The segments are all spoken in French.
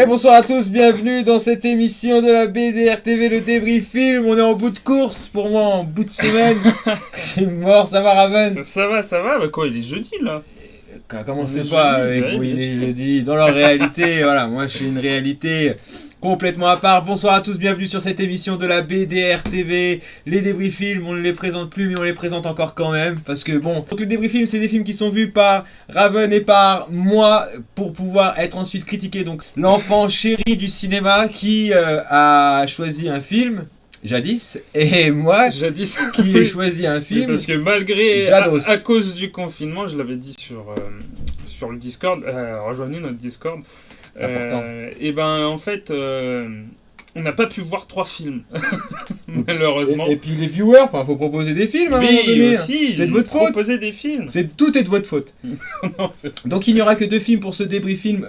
Et bonsoir à tous, bienvenue dans cette émission de la BDR TV, le débrief film. On est en bout de course, pour moi en bout de semaine. Je suis mort, ça va Raven? Ça va, bah quoi, il est jeudi là. Commencez pas avec oui, il est jeudi. Dans leur réalité, voilà, moi je suis une réalité complètement à part. Bonsoir à tous, bienvenue sur cette émission de la BDR TV. Les débriefs films, on ne les présente plus, mais on les présente encore quand même. Parce que bon, donc les débriefs films, c'est des films qui sont vus par Raven et par moi pour pouvoir être ensuite critiqués. Donc l'enfant chéri du cinéma qui a choisi un film. Jadis, et moi qui ai choisi un film. Parce que malgré, à cause du confinement, je l'avais dit sur le Discord, rejoignez notre Discord. Et ben en fait, on n'a pas pu voir 3 films, malheureusement. Et puis les viewers, enfin, faut proposer des films à un moment donné. Aussi, c'est de votre faute. Proposer des films. Tout est de votre faute. Non, donc il n'y aura que 2 films pour ce débrief film,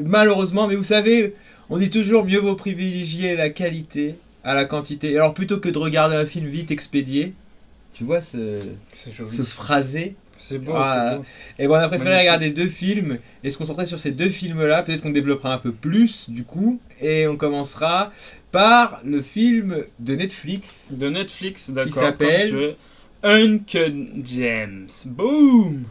malheureusement, mais vous savez, on dit toujours mieux vaut privilégier la qualité à la quantité. Alors plutôt que de regarder un film vite expédié, tu vois ce phrasé. C'est beau, c'est beau. Et bon, on a préféré regarder 2 films et se concentrer sur ces 2 films-là. Peut-être qu'on développera un peu plus du coup. Et on commencera par le film de Netflix. D'accord. Qui s'appelle Uncut Gems. Boom!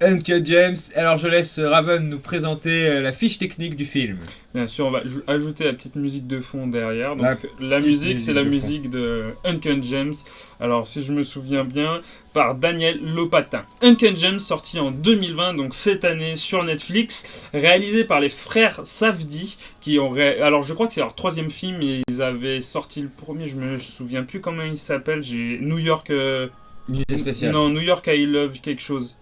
Uncut Gems. Alors je laisse Raven nous présenter la fiche technique du film. Bien sûr, on va ajouter la petite musique de fond derrière. Donc la musique, c'est la musique de Uncut Gems. Alors si je me souviens bien, par Daniel Lopatin. Uncut Gems, sorti en 2020, donc cette année sur Netflix, réalisé par les frères Safdie, qui ont alors je crois que c'est leur 3e film, et ils avaient sorti le premier, je me souviens plus comment il s'appelle, New York... Unité spéciale. Non, New York I Love quelque chose.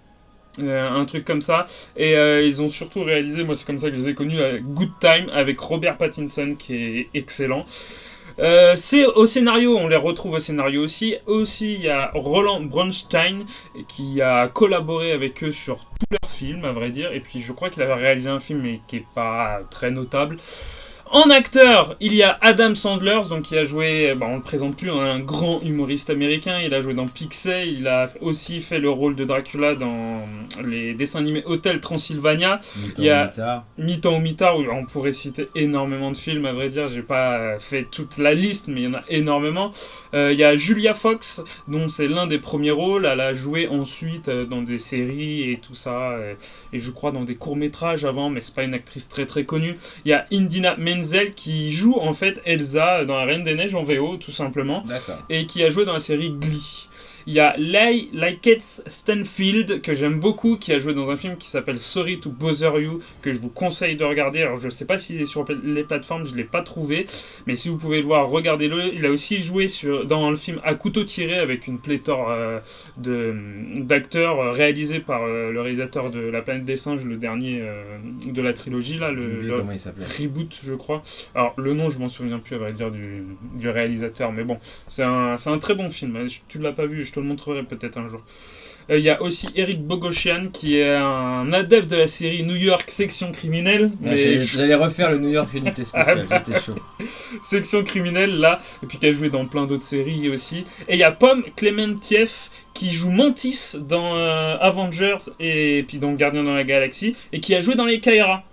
Un truc comme ça, et ils ont surtout réalisé, moi c'est comme ça que je les ai connus, Good Time avec Robert Pattinson qui est excellent. C'est au scénario, on les retrouve au scénario aussi il y a Roland Bronstein qui a collaboré avec eux sur tous leurs films à vrai dire, et puis je crois qu'il avait réalisé un film mais qui est pas très notable. En acteur, il y a Adam Sandler, donc qui a joué, on le présente plus, un grand humoriste américain. Il a joué dans Pixel, il a aussi fait le rôle de Dracula dans les dessins animés Hotel Transylvania. Mi-temps ou mi-tard, où on pourrait citer énormément de films, à vrai dire, j'ai pas fait toute la liste, mais il y en a énormément. Il y a Julia Fox, dont c'est l'un des premiers rôles, elle a joué ensuite dans des séries et tout ça, et je crois dans des courts-métrages avant, mais c'est pas une actrice très très connue. Il y a Idina Menzel qui joue en fait Elsa dans La Reine des Neiges en VO tout simplement. D'accord. Et qui a joué dans la série Glee. Il y a Leigh Lakeith Stanfield que j'aime beaucoup, qui a joué dans un film qui s'appelle Sorry to Bother You, que je vous conseille de regarder. Alors je sais pas s'il est sur les plateformes, je l'ai pas trouvé, mais si vous pouvez le voir, regardez-le. Il a aussi joué dans le film À couteau tiré avec une pléthore d'acteurs réalisé par le réalisateur de La Planète des Singes, le dernier de la trilogie là, comment il s'appelait, Reboot je crois. Alors le nom je m'en souviens plus à vrai dire du réalisateur, mais bon c'est un très bon film. Tu l'as pas vu, je te le montrerai peut-être un jour. Il y a aussi Eric Bogosian qui est un adepte de la série New York Section Criminelle. J'allais refaire le New York Unité Spéciale, j'étais chaud. Section Criminelle là, et puis qui a joué dans plein d'autres séries aussi. Et il y a Pom Klementieff qui joue Mantis dans Avengers et puis dans Gardiens dans la Galaxie, et qui a joué dans les Kaira.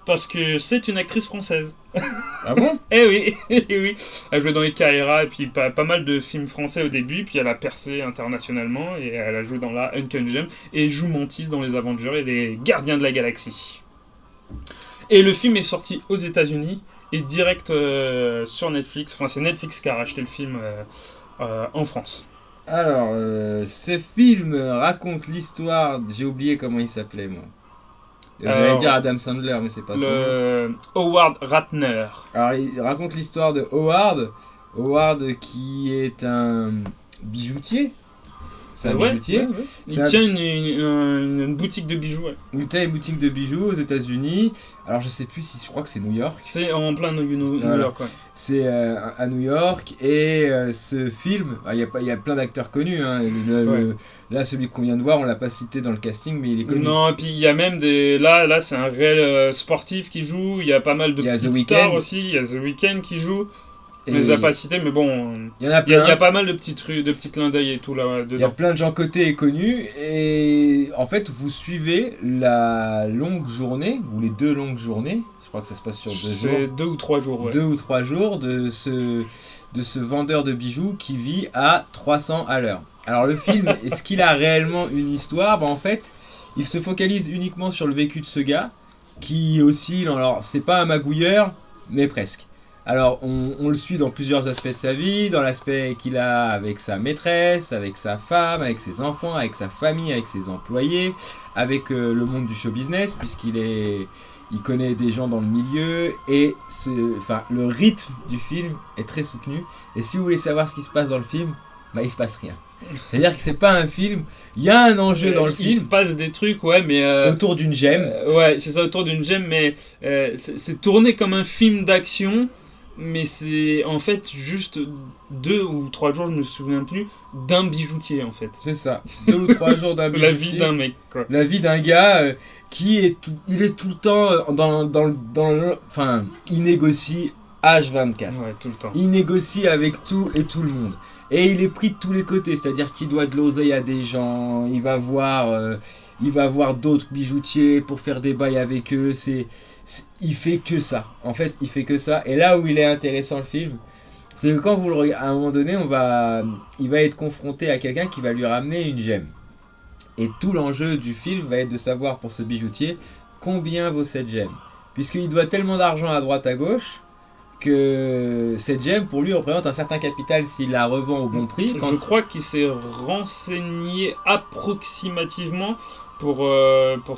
Parce que c'est une actrice française. Ah bon? Eh oui. Elle jouait dans les Kaira et puis pas mal de films français au début, puis elle a percé internationalement et elle a joué dans la Uncut Gems et joue Mantis dans les Avengers et les Gardiens de la Galaxie. Et le film est sorti aux États-Unis et direct sur Netflix. Enfin, c'est Netflix qui a racheté le film en France. Alors, ce film raconte l'histoire. J'ai oublié comment il s'appelait, moi. J'allais dire Adam Sandler, mais c'est pas son nom. Howard Ratner. Alors, il raconte l'histoire de Howard. Howard qui est un bijoutier. C'est un bijoutier. Ouais. Il tient une boutique de bijoux. Ouais. Il tient une boutique de bijoux aux États-Unis. Alors, je sais plus si je crois que c'est New York. C'est en plein New York, ouais. C'est à New York. Et ce film, il y a plein d'acteurs connus. Hein. Là, celui qu'on vient de voir, on l'a pas cité dans le casting, mais il est connu. Non, et puis il y a même des... Là c'est un réel sportif qui joue. Il y a pas mal de petites stars aussi. Il y a The Weeknd qui joue. On les a pas cités, mais bon, il y a pas mal de petits trucs, de petits clins d'œil et tout là dedans. Il y a plein de gens cotés et connus, et en fait, vous suivez la longue journée, ou les 2 longues journées, je crois que ça se passe sur 2 jours. C'est 2 ou 3 jours, ouais. 2 ou 3 jours de ce vendeur de bijoux qui vit à 300 à l'heure. Alors le film, est-ce qu'il a réellement une histoire ? En fait, il se focalise uniquement sur le vécu de ce gars qui oscille. Alors c'est pas un magouilleur, mais presque. Alors on le suit dans plusieurs aspects de sa vie, dans l'aspect qu'il a avec sa maîtresse, avec sa femme, avec ses enfants, avec sa famille, avec ses employés, avec le monde du show business, il connaît des gens dans le milieu, et le rythme du film est très soutenu. Et si vous voulez savoir ce qui se passe dans le film, il se passe rien. C'est-à-dire que c'est pas un film, il y a un enjeu dans le film. Il se passe des trucs, ouais, mais... autour d'une gemme. Ouais, c'est ça, autour d'une gemme, mais c'est tourné comme un film d'action, mais c'est en fait juste 2 ou 3 jours, je me souviens plus, d'un bijoutier, en fait. C'est ça, 2 ou 3 jours d'un bijoutier. La vie d'un mec, quoi. La vie d'un gars... il est tout le temps il négocie H24. Ouais, tout le temps. Il négocie avec tout et tout le monde. Et il est pris de tous les côtés, c'est-à-dire qu'il doit de l'oseille à des gens, il va voir d'autres bijoutiers pour faire des bails avec eux, il fait que ça. En fait, il fait que ça. Et là où il est intéressant le film, c'est que quand vous le regardez, à un moment donné, il va être confronté à quelqu'un qui va lui ramener une gemme. Et tout l'enjeu du film va être de savoir pour ce bijoutier combien vaut cette gemme. Puisqu'il doit tellement d'argent à droite à gauche que cette gemme pour lui représente un certain capital s'il la revend au bon prix. Je crois qu'il s'est renseigné approximativement pour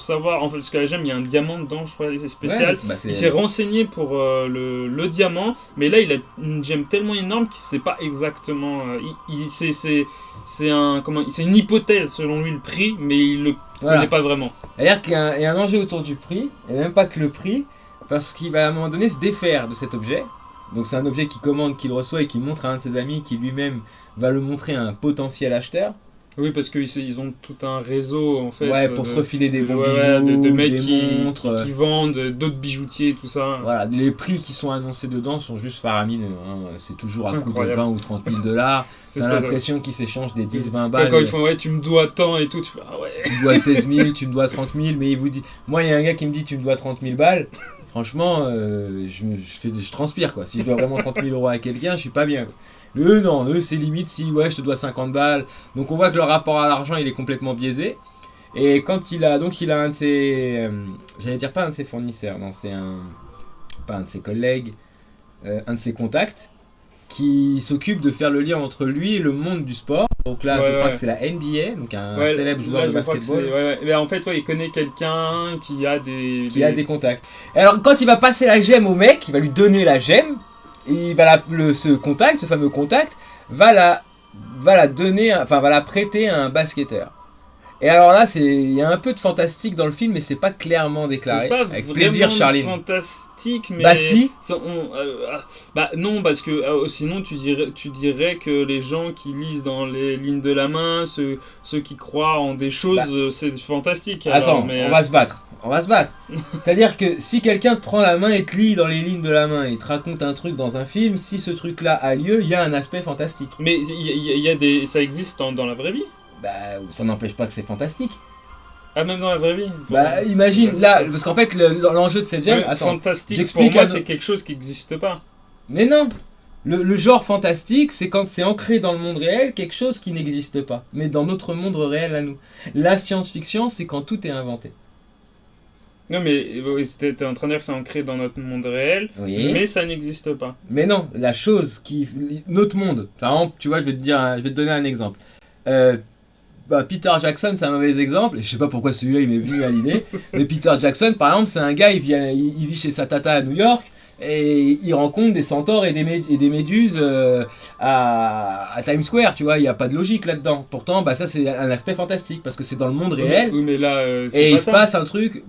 savoir, en fait, parce que la gemme, il y a un diamant dedans, je crois, c'est spécial. Ouais, il s'est renseigné pour le diamant, mais là, il a une gemme tellement énorme qu'il ne sait pas exactement... c'est une hypothèse, selon lui, le prix, mais il ne le connaît pas vraiment. C'est-à-dire qu'il y a un enjeu autour du prix, et même pas que le prix, parce qu'il va à un moment donné se défaire de cet objet. Donc c'est un objet qu'il commande, qu'il reçoit et qu'il montre à un de ses amis qui lui-même va le montrer à un potentiel acheteur. Oui, parce qu'ils ont tout un réseau, en fait. Ouais, pour se refiler des bons bijoux, de mecs des montres. Qui vendent, d'autres bijoutiers, tout ça. Voilà, les prix qui sont annoncés dedans sont juste faramineux. Hein. C'est toujours à coût de 20 ou 30 000 $. T'as l'impression qu'ils s'échangent des 10-20 balles. Quand ils font, ouais, tu me dois tant et tout, tu fais, ah ouais. Tu me dois 16 000, tu me dois 30 000, mais il vous dit... Moi, il y a un gars qui me dit, tu me dois 30 000 balles. Franchement, je transpire, quoi. Si je dois vraiment 30 000 € à quelqu'un, je suis pas bien. Eux, c'est limite si, ouais, je te dois 50 balles. Donc on voit que leur rapport à l'argent, il est complètement biaisé. Et quand il a un de ses... j'allais dire pas un de ses fournisseurs, non, pas un de ses collègues, un de ses contacts, qui s'occupe de faire le lien entre lui et le monde du sport. Donc là, je crois que c'est la NBA, donc un célèbre joueur de basketball. Mais en fait, il connaît quelqu'un qui a des contacts. Alors, quand il va passer la gemme au mec, il va lui donner la gemme, et ce fameux contact, va la prêter à un basketteur. Et alors là, il y a un peu de fantastique dans le film, mais c'est pas clairement déclaré. C'est pas avec plaisir, Charlie. Fantastique, mais bah si. Non, parce que sinon tu dirais que les gens qui lisent dans les lignes de la main, ceux qui croient en des choses, c'est fantastique. Attends, on va se battre. C'est-à-dire que si quelqu'un te prend la main et te lit dans les lignes de la main et te raconte un truc dans un film, si ce truc-là a lieu, il y a un aspect fantastique. Mais ça existe dans la vraie vie. Bah, ça n'empêche pas que c'est fantastique. Ah, même dans la vraie vie. Bah, imagine, là, parce qu'en fait, l'enjeu de cette gemme... fantastique, pour moi, c'est quelque chose qui n'existe pas. Mais non. Le genre fantastique, c'est quand c'est ancré dans le monde réel, quelque chose qui n'existe pas. Mais dans notre monde réel à nous. La science-fiction, c'est quand tout est inventé. Non, mais t'es en train de dire que c'est ancré dans notre monde réel, mais ça n'existe pas. Mais non, la chose qui... Notre monde. Par exemple, tu vois, je vais te donner un exemple. Peter Jackson, c'est un mauvais exemple, et je sais pas pourquoi celui-là il m'est venu à l'idée, mais Peter Jackson, par exemple, c'est un gars, il vit chez sa tata à New York, et il rencontre des centaures et des méduses à Times Square, tu vois, il n'y a pas de logique là-dedans. Pourtant, ça c'est un aspect fantastique, parce que c'est dans le monde réel, oui, mais là, et il se passe un truc,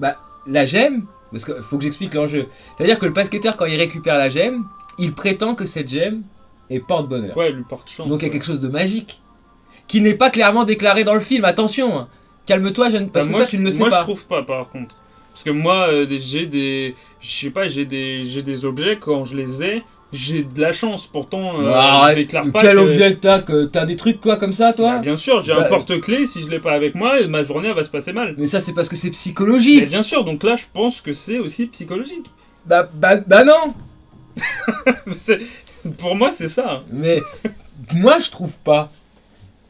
la gemme, parce qu'il faut que j'explique l'enjeu, c'est-à-dire que le basketteur, quand il récupère la gemme, il prétend que cette gemme est porte-bonheur. Ouais, il lui porte chance. Donc il y a quelque chose de magique. Qui n'est pas clairement déclaré dans le film, attention, calme-toi, parce que ça tu ne le sais pas. Moi je trouve pas par contre. Parce que moi j'ai des objets, quand je les ai, j'ai de la chance, pourtant je déclare pas quel objet t'as des trucs quoi comme ça toi? Bien sûr, j'ai un porte-clés, si je l'ai pas avec moi, ma journée elle va se passer mal. Mais ça c'est parce que c'est psychologique. Mais bien sûr, donc là je pense que c'est aussi psychologique. Bah non. Pour moi, c'est ça. Mais moi, je trouve pas.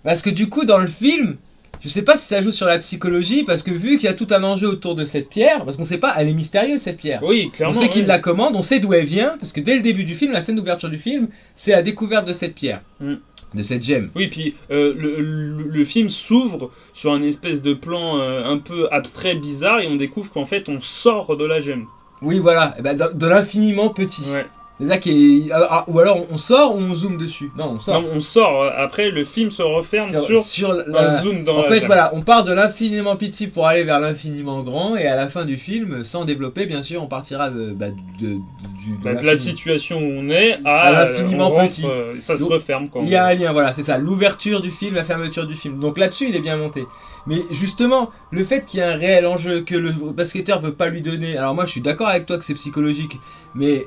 Parce que du coup, dans le film, je sais pas si ça joue sur la psychologie, parce que vu qu'il y a tout un enjeu autour de cette pierre, parce qu'on sait pas, elle est mystérieuse cette pierre. Oui, clairement. On sait qui la commande, on sait d'où elle vient, parce que dès le début du film, la scène d'ouverture du film, c'est la découverte de cette pierre. De cette gemme. Oui, puis le film s'ouvre sur un espèce de plan un peu abstrait, bizarre, et on découvre qu'en fait on sort de la gemme. Oui, voilà, et ben, de l'infiniment petit. Ouais. C'est ça qui est... ou alors on sort ou on zoome dessus. Non, on sort. Non, on sort. Après, le film se referme sur un zoom dans la En fait, gemme. voilà, on part de l'infiniment petit pour aller vers l'infiniment grand, et à la fin du film, sans développer, bien sûr, on partira de la situation où on est à l'infiniment petit. Ça se referme quand il y a un lien, voilà, c'est ça. L'ouverture du film, la fermeture du film. Donc là-dessus, il est bien monté. Mais justement, le fait qu'il y ait un réel enjeu, que le basketteur veut pas lui donner... Alors moi, je suis d'accord avec toi que c'est psychologique, mais...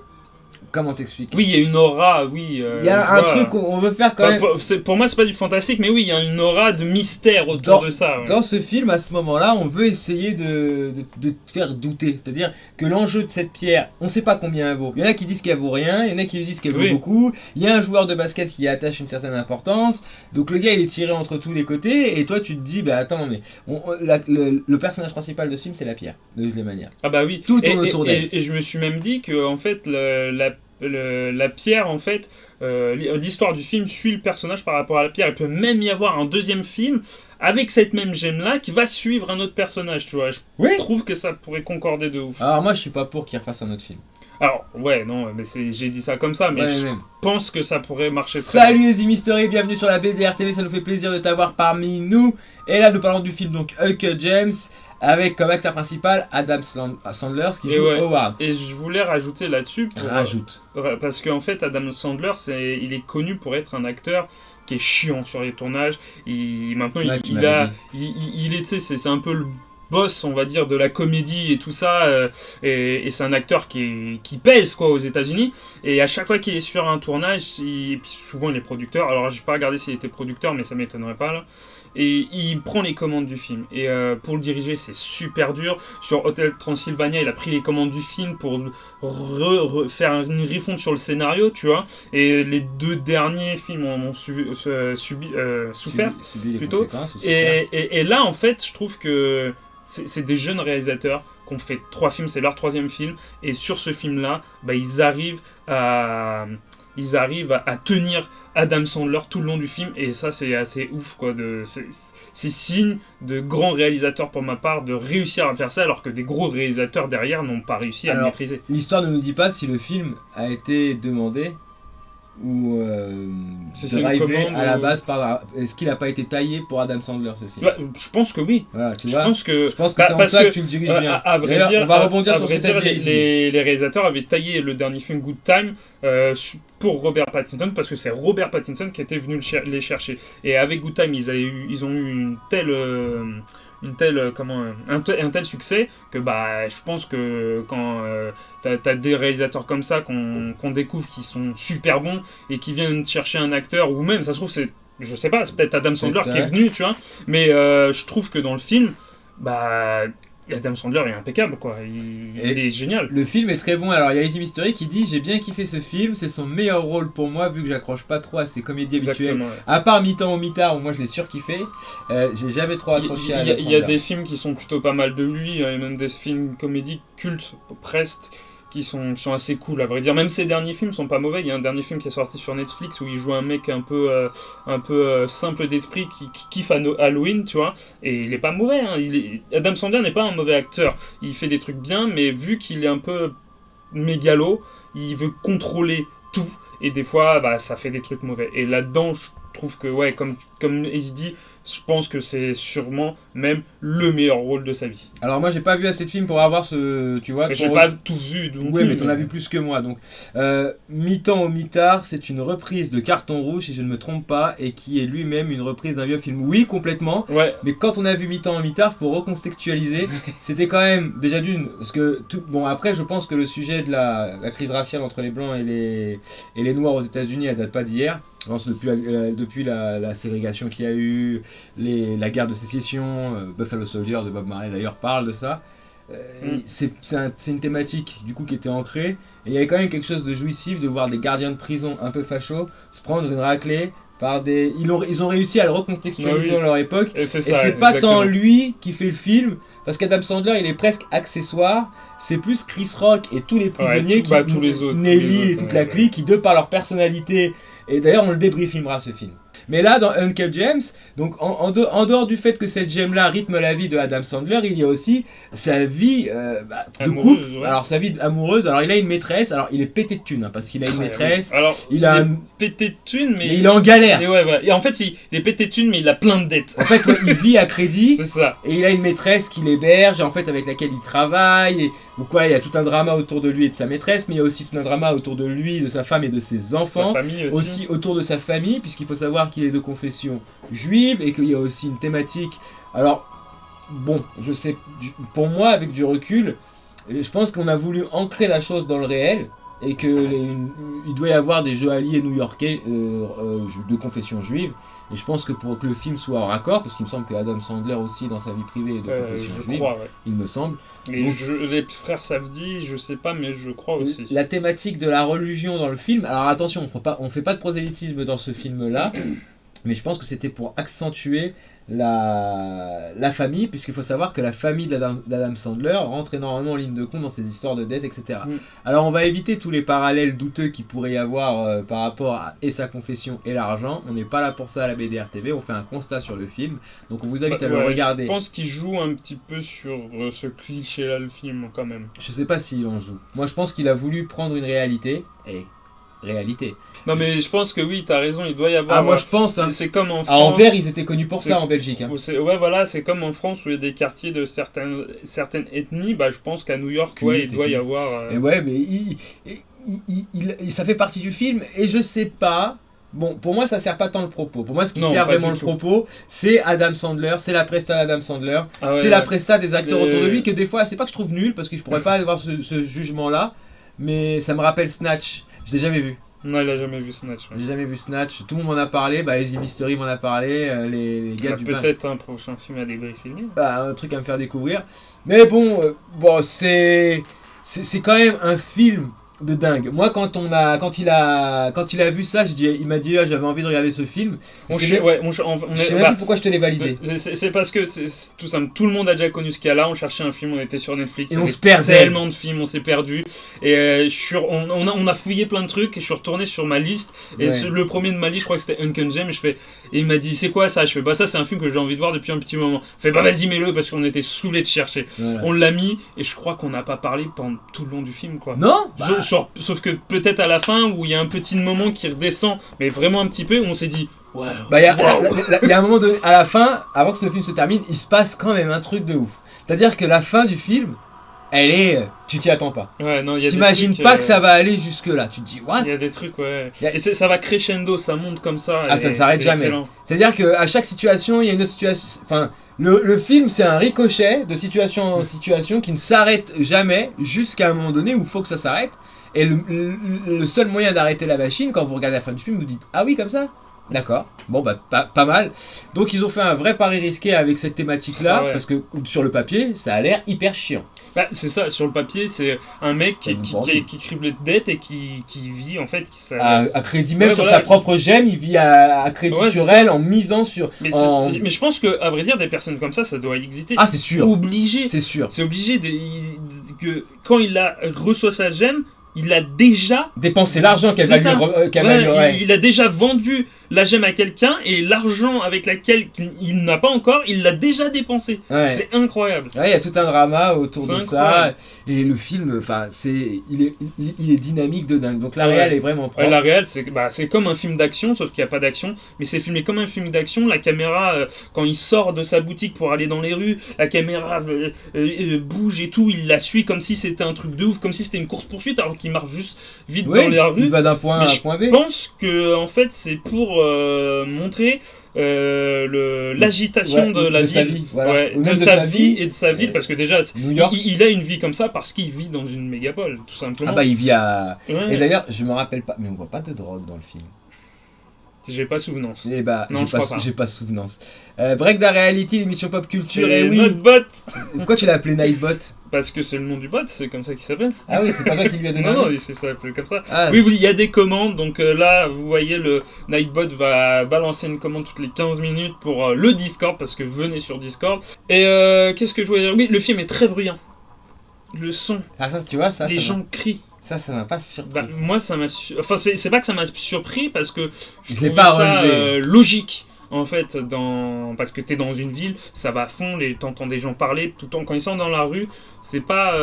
Comment t'expliques ? Oui, il y a une aura, oui. Il y a un truc qu'on veut faire quand même... Pour moi, c'est pas du fantastique, mais oui, il y a une aura de mystère autour de ça. Ouais. Dans ce film, à ce moment-là, on veut essayer de te faire douter. C'est-à-dire que l'enjeu de cette pierre, on sait pas combien elle vaut. Il y en a qui disent qu'elle vaut rien, il y en a qui disent qu'elle vaut beaucoup. Il y a un joueur de basket qui y attache une certaine importance. Donc le gars, il est tiré entre tous les côtés. Et toi, tu te dis, bah attends, mais le personnage principal de ce film, c'est la pierre, de toutes les manières. Ah bah oui. Tout tourne autour d'elle. Et je me suis même dit que, en fait, la pierre, en fait, l'histoire du film suit le personnage par rapport à la pierre. Il peut même y avoir un deuxième film avec cette même gemme-là qui va suivre un autre personnage, tu vois. Je trouve que ça pourrait concorder de ouf. Alors moi, je suis pas pour qu'il refasse un autre film. Alors, ouais, non, mais j'ai dit ça comme ça, mais je pense que ça pourrait marcher très Salut les The Mystery, bienvenue sur la BDR TV, ça nous fait plaisir de t'avoir parmi nous. Et là, nous parlons du film, donc, Uncut James, avec comme acteur principal Adam Sandler, qui joue Howard. Et je voulais rajouter là-dessus. Rajoute. Parce qu'en fait, Adam Sandler, il est connu pour être un acteur qui est chiant sur les tournages. Maintenant, il est, tu sais, c'est un peu le boss, on va dire, de la comédie et tout ça, et c'est un acteur qui pèse quoi aux États-Unis, et à chaque fois qu'il est sur un tournage, et puis souvent il est producteur, alors j'ai pas regardé s'il était producteur, mais ça m'étonnerait pas là, et il prend les commandes du film, et pour le diriger c'est super dur. Sur Hotel Transylvania, il a pris les commandes du film pour faire une refonte sur le scénario, tu vois, et les deux derniers films en ont souffert plutôt, et là en fait je trouve que c'est des jeunes réalisateurs qui ont fait 3 films, c'est leur 3e film, et sur ce film-là, bah, ils arrivent à tenir Adam Sandler tout le long du film, et ça c'est assez ouf quoi. C'est signe de grands réalisateurs pour ma part de réussir à faire ça, alors que des gros réalisateurs derrière n'ont pas réussi à le maîtriser. L'histoire ne nous dit pas si le film a été demandé ou drivé à la base par... Est-ce qu'il n'a pas été taillé pour Adam Sandler ce film? Ouais, je pense que oui. Voilà, je pense que c'est en ça que tu le diriges bien. À vrai dire, on va rebondir sur ce que tu as dit. Les réalisateurs avaient taillé le dernier film Good Time pour Robert Pattinson, parce que c'est Robert Pattinson qui était venu les chercher. Et avec Good Time, ils ont eu un tel succès que bah, je pense que quand t'as des réalisateurs comme ça qu'on découvre qui sont super bons et qui viennent chercher un acteur, ou même ça se trouve je sais pas, c'est peut-être Adam Sandler qui est venu, tu vois, mais je trouve que dans le film, bah, Adam Sandler est impeccable quoi, il est génial. Le film est très bon. Alors il y a Easy Mystery qui dit: j'ai bien kiffé ce film, c'est son meilleur rôle pour moi vu que j'accroche pas trop à ses comédies habituelles. Ouais. À part Mi-temps ou Mi-tard où moi je l'ai surkiffé, j'ai jamais trop accroché à Adam Sandler. Il y a des films qui sont plutôt pas mal de lui, et même des films comédies cultes presque qui sont assez cool à vrai dire. Même ses derniers films sont pas mauvais. Il y a un dernier film qui est sorti sur Netflix où il joue un mec un peu simple d'esprit qui kiffe Halloween, tu vois, et il est pas mauvais hein. Adam Sandler n'est pas un mauvais acteur, il fait des trucs bien, mais vu qu'il est un peu mégalo, il veut contrôler tout, et des fois bah, ça fait des trucs mauvais, et là-dedans je trouve que ouais, comme il dit, je pense que c'est sûrement même le meilleur rôle de sa vie. Alors moi j'ai pas vu assez de films pour avoir ce, tu vois. J'ai pas tout vu. Oui, mais t'en as vu plus que moi. Donc Mi-temps au Mi-tard, c'est une reprise de Carton Rouge si je ne me trompe pas, et qui est lui-même une reprise d'un vieux film. Oui, complètement. Ouais. Mais quand on a vu Mi-temps au Mi-tard, faut recontextualiser. C'était quand même déjà d'une, parce que bon après je pense que le sujet de la crise raciale entre les blancs et les noirs aux États-Unis, elle date pas d'hier. Je pense depuis la ségrégation qu'il y a eu, la guerre de sécession, Buffalo Soldier de Bob Marley d'ailleurs parle de ça. c'est une thématique du coup qui était ancrée. Et il y avait quand même quelque chose de jouissif de voir des gardiens de prison un peu fachos se prendre une raclée par des... Ils ont réussi à le recontextualiser dans leur époque. Et c'est pas tant lui qui fait le film, parce qu'Adam Sandler il est presque accessoire. C'est plus Chris Rock et tous les prisonniers tous les autres, Nelly et toute la clique qui, de par leur personnalité... Et d'ailleurs on le débriefingera ce film. Mais là, dans Uncle James, donc en dehors du fait que cette gemme-là rythme la vie de Adam Sandler, il y a aussi sa vie de couple. Ouais. Alors sa vie amoureuse. Alors il a une maîtresse. Alors il est pété de thunes parce qu'il a une maîtresse. Alors il est pété de thunes, mais il est en galère. Et en fait, il est pété de thunes, mais il a plein de dettes. En fait, il vit à crédit. C'est ça. Et il a une maîtresse qui l'héberge, en fait, avec laquelle il travaille. Donc il y a tout un drama autour de lui et de sa maîtresse, mais il y a aussi tout un drama autour de lui, de sa femme et de ses enfants. Sa famille aussi autour de sa famille, puisqu'il faut savoir qu'il est de confession juive et qu'il y a aussi une thématique. Alors, bon, je sais, pour moi, avec du recul, je pense qu'on a voulu ancrer la chose dans le réel et qu'il doit y avoir des joailliers new-yorkais de confession juive. Et je pense que pour que le film soit en raccord, parce qu'il me semble que Adam Sandler aussi, dans sa vie privée, est de confession juive, crois, ouais. Il me semble. Et donc, les frères Safdie, je sais pas, mais je crois aussi. La thématique de la religion dans le film, alors attention, on fait pas de prosélytisme dans ce film-là, mais je pense que c'était pour accentuer la famille, puisqu'il faut savoir que la famille d'Adam Sandler rentre énormément en ligne de compte dans ces histoires de dettes, etc. Alors on va éviter tous les parallèles douteux qu'il pourrait y avoir par rapport à sa confession et l'argent. On n'est pas là pour ça à la BDR TV, on fait un constat sur le film, donc on vous invite à le regarder. Je pense qu'il joue un petit peu sur ce cliché-là, le film, quand même. Je sais pas s'il en joue. Moi je pense qu'il a voulu prendre une réalité, réalité. Non mais je pense que oui, t'as raison, il doit y avoir... moi je pense... C'est comme en France... À Anvers, ils étaient connus pour ça en Belgique. Hein. Ouais voilà, c'est comme en France où il y a des quartiers de certaines ethnies, je pense qu'à New York, il doit y avoir... Et ouais, mais ça fait partie du film, et je sais pas... Bon, pour moi, ça sert pas tant le propos. Pour moi, ce qui sert vraiment le propos, c'est Adam Sandler, c'est la presta d'Adam Sandler, c'est la presta des acteurs autour de lui, que des fois, c'est pas que je trouve nul, parce que je pourrais pas avoir ce jugement-là, mais ça me rappelle Snatch. Je l'ai jamais vu. Non, il a jamais vu Snatch. Ouais. J'ai jamais vu Snatch. Tout le monde m'en a parlé. Easy Mystery m'en a parlé. Les gars du peut-être un prochain film à débriefer. Un truc à me faire découvrir. Mais bon, c'est quand même un film de dingue. Moi, quand il a vu ça, il m'a dit j'avais envie de regarder ce film. Je sais même plus pourquoi je te l'ai validé. C'est parce que c'est tout simple. Tout le monde a déjà connu ce qu'il y a là. On cherchait un film, on était sur Netflix. Et on se perdait. Tellement de films, on s'est perdu. Et on a fouillé plein de trucs. Et je suis retourné sur ma liste. Et le premier de ma liste, je crois que c'était Uncle James. Et il m'a dit c'est quoi ça? Je fais ça c'est un film que j'ai envie de voir depuis un petit moment. Il fait vas-y mets-le parce qu'on était saoulés de chercher. Voilà. On l'a mis et je crois qu'on n'a pas parlé pendant tout le long du film quoi. Non. Sauf que peut-être à la fin où il y a un petit moment qui redescend, mais vraiment un petit peu, où on s'est dit wow. Il y a un moment à la fin, avant que le film se termine, il se passe quand même un truc de ouf. C'est-à-dire que la fin du film, tu t'y attends pas. Ouais, non, t'imagines pas que ça va aller jusque là. Tu te dis what? Il y a des trucs Et ça va crescendo, ça monte comme ça. Ça ne s'arrête jamais. Excellent. C'est-à-dire qu'à chaque situation, il y a une autre situation. Enfin, le film, c'est un ricochet de situation en situation qui ne s'arrête jamais jusqu'à un moment donné où il faut que ça s'arrête. Et le seul moyen d'arrêter la machine, quand vous regardez la fin du film, vous dites ah oui, comme ça? D'accord, bon pas mal. Donc ils ont fait un vrai pari risqué avec cette thématique-là, parce que sur le papier, ça a l'air hyper chiant. C'est ça, sur le papier, c'est un mec qui est criblé de dettes et qui vit en fait... à crédit même sur sa propre gemme, il vit à crédit sur elle en misant sur... Mais je pense qu'à vrai dire, des personnes comme ça doit exister. Ah c'est sûr. Obligé. C'est sûr. C'est obligé que quand il reçoit sa gemme, il a déjà dépensé l'argent qu'elle il a déjà vendu la gemme à quelqu'un et l'argent avec laquelle il n'a pas encore, il l'a déjà dépensé. C'est incroyable. Il y a tout un drama autour de ça et le film, il est dynamique de dingue. Donc la réal est vraiment propre. La réal, c'est comme un film d'action, sauf qu'il n'y a pas d'action, mais c'est filmé comme un film d'action. La caméra, quand il sort de sa boutique pour aller dans les rues, la caméra bouge et tout, il la suit comme si c'était un truc de ouf, comme si c'était une course-poursuite, alors qu'il marche juste vite dans les rues. Il va d'un point A à un point B. Je pense que en fait c'est pour montrer l'agitation de la ville, de sa vie et de sa ville, parce que déjà il a une vie comme ça parce qu'il vit dans une mégapole, tout simplement. Il vit à... Et d'ailleurs je me rappelle pas, mais on voit pas de drogue dans le film. J'ai pas souvenance. Eh bah, Non, je crois pas. j'ai pas souvenance. Break the Reality, l'émission pop culture, C'est et oui. Nightbot. Pourquoi tu l'as appelé Nightbot? Parce que c'est le nom du bot, c'est comme ça qu'il s'appelle. Ah oui, c'est pas toi qui lui as donné Non, un nom. non, c'est ça, appelé comme ça. Ah, Oui, il y a des commandes, donc là, vous voyez, le Nightbot va balancer une commande toutes les 15 minutes pour le Discord, parce que venez sur Discord. Et qu'est-ce que je voulais dire? Oui, le film est très bruyant. Le son, ah, ça, tu vois, ça. les gens crient. Ça m'a pas surpris. Bah, moi, ça m'a... Enfin, c'est pas que ça m'a surpris, parce que je Je l'ai trouvais pas ça relevé. logique. En fait, parce que t'es dans une ville, ça va à fond, t'entends des gens parler, tout le temps quand ils sont dans la rue, c'est pas,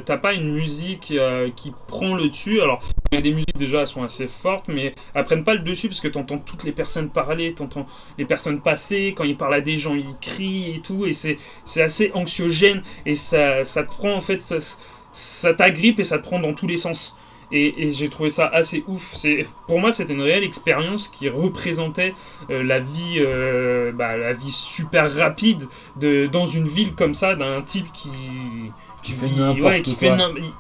t'as pas une musique qui prend le dessus. Alors, il y a des musiques déjà, elles sont assez fortes, mais elles prennent pas le dessus parce que t'entends toutes les personnes parler, t'entends les personnes passer, quand ils parlent à des gens, ils crient et tout, et c'est assez anxiogène, et ça te prend, en fait, ça t'agrippe et ça te prend dans tous les sens. Et j'ai trouvé ça assez ouf. Pour moi, c'était une réelle expérience qui représentait la vie super rapide dans une ville comme ça, d'un type Qui fait n'importe quoi.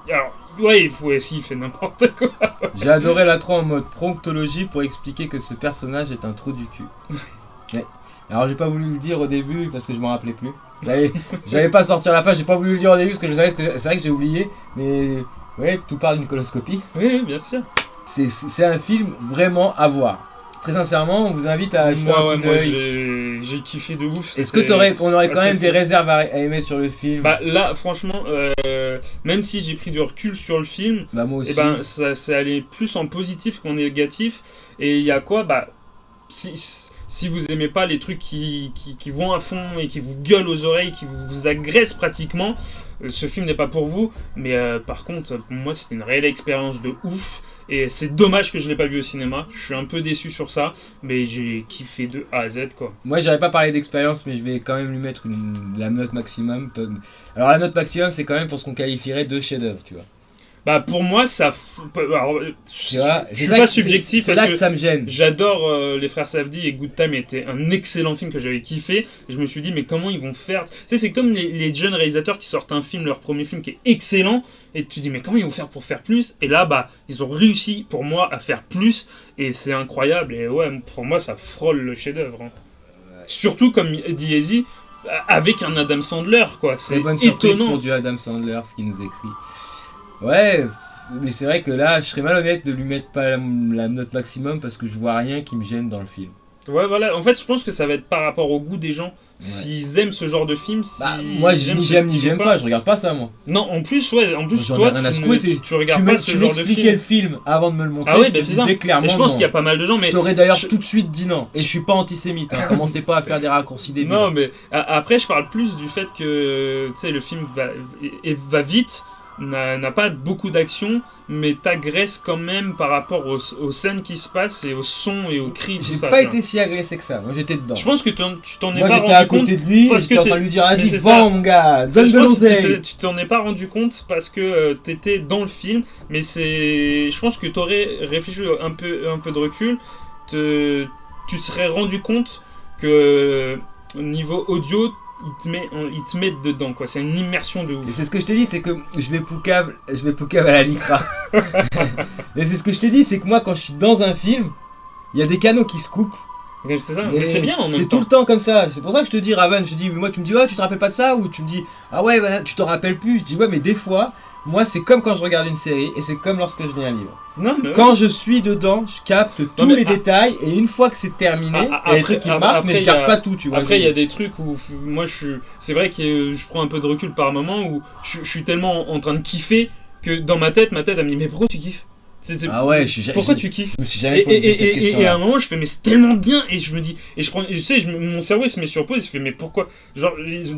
Alors, ouais, il fait n'importe quoi. J'ai adoré l'intro en mode promptologie pour expliquer que ce personnage est un trou du cul. Ouais. Alors j'ai pas voulu le dire au début parce que je m'en rappelais plus. J'allais pas sortir la fin, j'ai pas voulu le dire au début parce que je savais que c'est vrai que j'ai oublié, mais ouais, tout part d'une coloscopie. Oui, bien sûr. C'est un film vraiment à voir. Très sincèrement, on vous invite à jeter un coup Moi, d'œil. j'ai kiffé de ouf. Est-ce que on aurait quand même des réserves à émettre sur le film? Bah là, franchement, même si j'ai pris du recul sur le film, Bah moi aussi. et ben ça c'est allé plus en positif qu'en négatif. Et il y a quoi? Bah si vous aimez pas les trucs qui vont à fond et qui vous gueulent aux oreilles, qui vous agressent pratiquement, ce film n'est pas pour vous. Mais par contre, pour moi, c'était une réelle expérience de ouf. Et c'est dommage que je l'ai pas vu au cinéma. Je suis un peu déçu sur ça, mais j'ai kiffé de A à Z, quoi. Moi, j'aurais pas parlé d'expérience, mais je vais quand même lui mettre la note maximum. Alors la note maximum, c'est quand même pour ce qu'on qualifierait de chef-d'œuvre, tu vois. Bah pour moi, alors, Tu vois, je suis pas subjectif c'est parce là que ça me gêne. j'adore les frères Safdie, et Good Time était un excellent film que j'avais kiffé. Et je me suis dit, mais comment ils vont faire? Tu sais, c'est comme les jeunes réalisateurs qui sortent un film, leur premier film qui est excellent, et tu te dis, mais comment ils vont faire pour faire plus? Et là, bah, ils ont réussi pour moi à faire plus, et c'est incroyable. Et ouais, pour moi, ça frôle le chef-d'œuvre. Hein. Surtout, comme dit Easy, avec un Adam Sandler, quoi. C'est bonne surprise étonnant. pour du Adam Sandler, ce qu'il nous écrit. Ouais, mais c'est vrai que là, je serais malhonnête de lui mettre pas la note maximum parce que je vois rien qui me gêne dans le film. Ouais, voilà. En fait, je pense que ça va être par rapport au goût des gens. Ouais. S'ils aiment ce genre de film, moi, ni j'aime ni j'aime pas, je regarde pas ça, moi. Non, en plus, ouais, toi, tu regardes pas ce genre de film. Tu m'expliquais le film avant de me le montrer, je te c'est ça. clairement. Et je pense qu'il y a pas mal de gens, mais... Je t'aurais d'ailleurs tout de suite dit non. Et je suis pas antisémite, hein. Commencez pas à faire des raccourcis débiles. Non, mais après, je parle plus du fait que, tu sais, le film va vite, n'a pas beaucoup d'action, mais t'agresse quand même par rapport aux scènes qui se passent et aux sons et aux cris. J'ai pas été si agressé que ça, moi j'étais dedans. Je pense que tu t'en es pas rendu compte. Moi j'étais à côté de lui, parce que j'étais en train de lui dire vas-y, bon mon gars, donne de l'oseille. Tu t'en es pas rendu compte parce que t'étais dans le film, mais je pense que t'aurais réfléchi un peu de recul, tu te serais rendu compte que niveau audio, ils te mettent dedans, quoi. C'est une immersion de ouf. Et c'est ce que je te dis, c'est que je vais poucave à la lycra. Et c'est ce que je te dis, c'est que moi quand je suis dans un film, il y a des canaux qui se coupent. C'est ça, mais c'est bien en même temps. C'est tout le temps comme ça. C'est pour ça que je te dis, Raven, moi tu me dis, ouais, tu te rappelles pas de ça? Ou tu me dis, ah ouais, voilà, tu t'en rappelles plus. Je dis, ouais, mais des fois, moi c'est comme quand je regarde une série et c'est comme lorsque je lis un livre. Non, mais quand je suis dedans, je capte tous les détails et une fois que c'est terminé, il y a des trucs qui me marquent, mais je garde pas tout, tu vois. Après, il y a des trucs où moi c'est vrai que je prends un peu de recul par moment où je suis tellement en train de kiffer que dans ma tête elle me dit, mais pourquoi tu kiffes? Ah ouais, pourquoi tu kiffes? Je me suis jamais posé cette question. Et à un moment, je fais, mais c'est tellement bien, et je me dis, et mon cerveau il se met sur pause, il fait, mais pourquoi? Genre,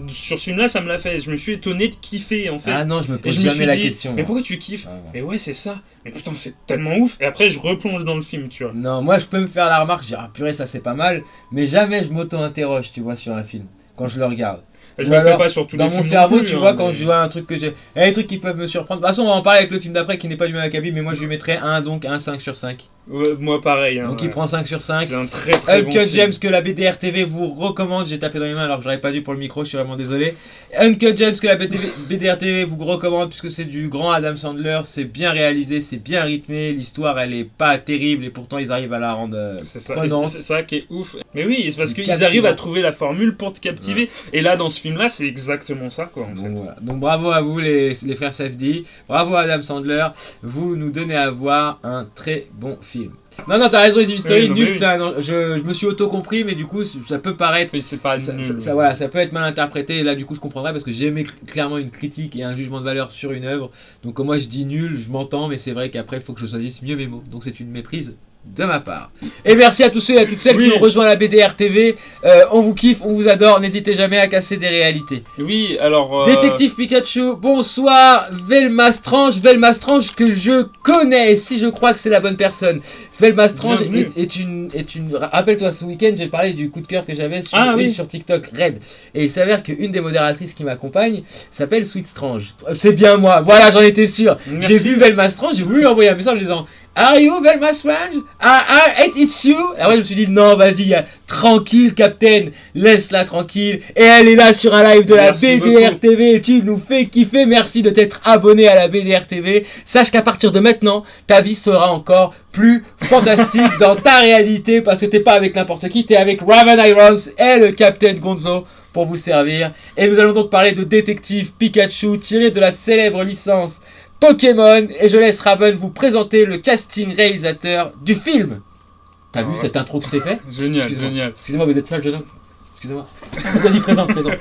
sur ce film-là, ça me l'a fait. Je me suis étonné de kiffer, en fait. Ah non, je me pose jamais la question. Mais pourquoi tu kiffes? Mais ouais, c'est ça. Mais putain, c'est tellement ouf. Et après, je replonge dans le film, tu vois. Non, moi, je peux me faire la remarque, je dis, ah purée, ça c'est pas mal, mais jamais je m'auto-interroge, tu vois, sur un film, quand je le regarde. Je le fais pas sur tous les films. Dans mon cerveau, tu vois, quand je vois un truc que j'ai. Il y a des trucs qui peuvent me surprendre. De toute façon, on va en parler avec le film d'après qui n'est pas du même acabit, mais moi je lui mettrais un 5 sur 5. Moi pareil. Hein, donc il prend 5 sur 5. C'est un très très bon Uncut film. James que la BDR TV vous recommande. J'ai tapé dans les mains alors que j'aurais pas dû pour le micro, je suis vraiment désolé. Uncut James que la BDR TV vous recommande puisque c'est du grand Adam Sandler. C'est bien réalisé, c'est bien rythmé. L'histoire elle est pas terrible et pourtant ils arrivent à la rendre prenante. C'est ça qui est ouf. Mais oui, c'est parce qu'ils arrivent à trouver la formule pour te captiver. Ouais. Et là dans ce film là c'est exactement ça quoi en fait. Voilà. Donc bravo à vous les frères Safdie. Bravo à Adam Sandler. Vous nous donnez à voir un très bon film. Non, t'as raison, les Mystery, nul, oui. Je me suis auto-compris, mais du coup, ça peut paraître. Oui, c'est pas nul. Ça peut être mal interprété, et là, du coup, je comprendrais parce que j'ai aimé clairement une critique et un jugement de valeur sur une œuvre. Donc, quand moi je dis nul, je m'entends, mais c'est vrai qu'après, il faut que je choisisse mieux mes mots. Donc, c'est une méprise de ma part. Et merci à tous ceux et à toutes celles qui ont rejoint la BDR TV. On vous kiffe, on vous adore. N'hésitez jamais à casser des réalités. Oui, alors. Détective Pikachu, bonsoir. Velma Strange que je connais. Et si je crois que c'est la bonne personne. Velma Strange est une. Rappelle-toi, ce week-end, j'ai parlé du coup de cœur que j'avais sur TikTok, Red. Et il s'avère qu'une des modératrices qui m'accompagne s'appelle Sweet Strange. C'est bien moi. Voilà, j'en étais sûr. Merci. J'ai vu Velma Strange, j'ai voulu lui envoyer un message en lui disant. Are you Velma Strange? It's you? Et après je me suis dit non vas-y, tranquille Captain, laisse-la tranquille. Et elle est là sur un live de la BDR TV et tu nous fais kiffer. Merci de t'être abonné à la BDR TV. Sache qu'à partir de maintenant, ta vie sera encore plus fantastique dans ta réalité parce que t'es pas avec n'importe qui, t'es avec Raven Irons et le Captain Gonzo pour vous servir. Et nous allons donc parler de Détective Pikachu tiré de la célèbre licence Pokémon, et je laisse Raven vous présenter le casting réalisateur du film. T'as vu cette intro que je t'ai fait? Génial. Excusez-moi, vous êtes sale jeune homme. Excusez-moi. Vas-y, présente. Vas-y.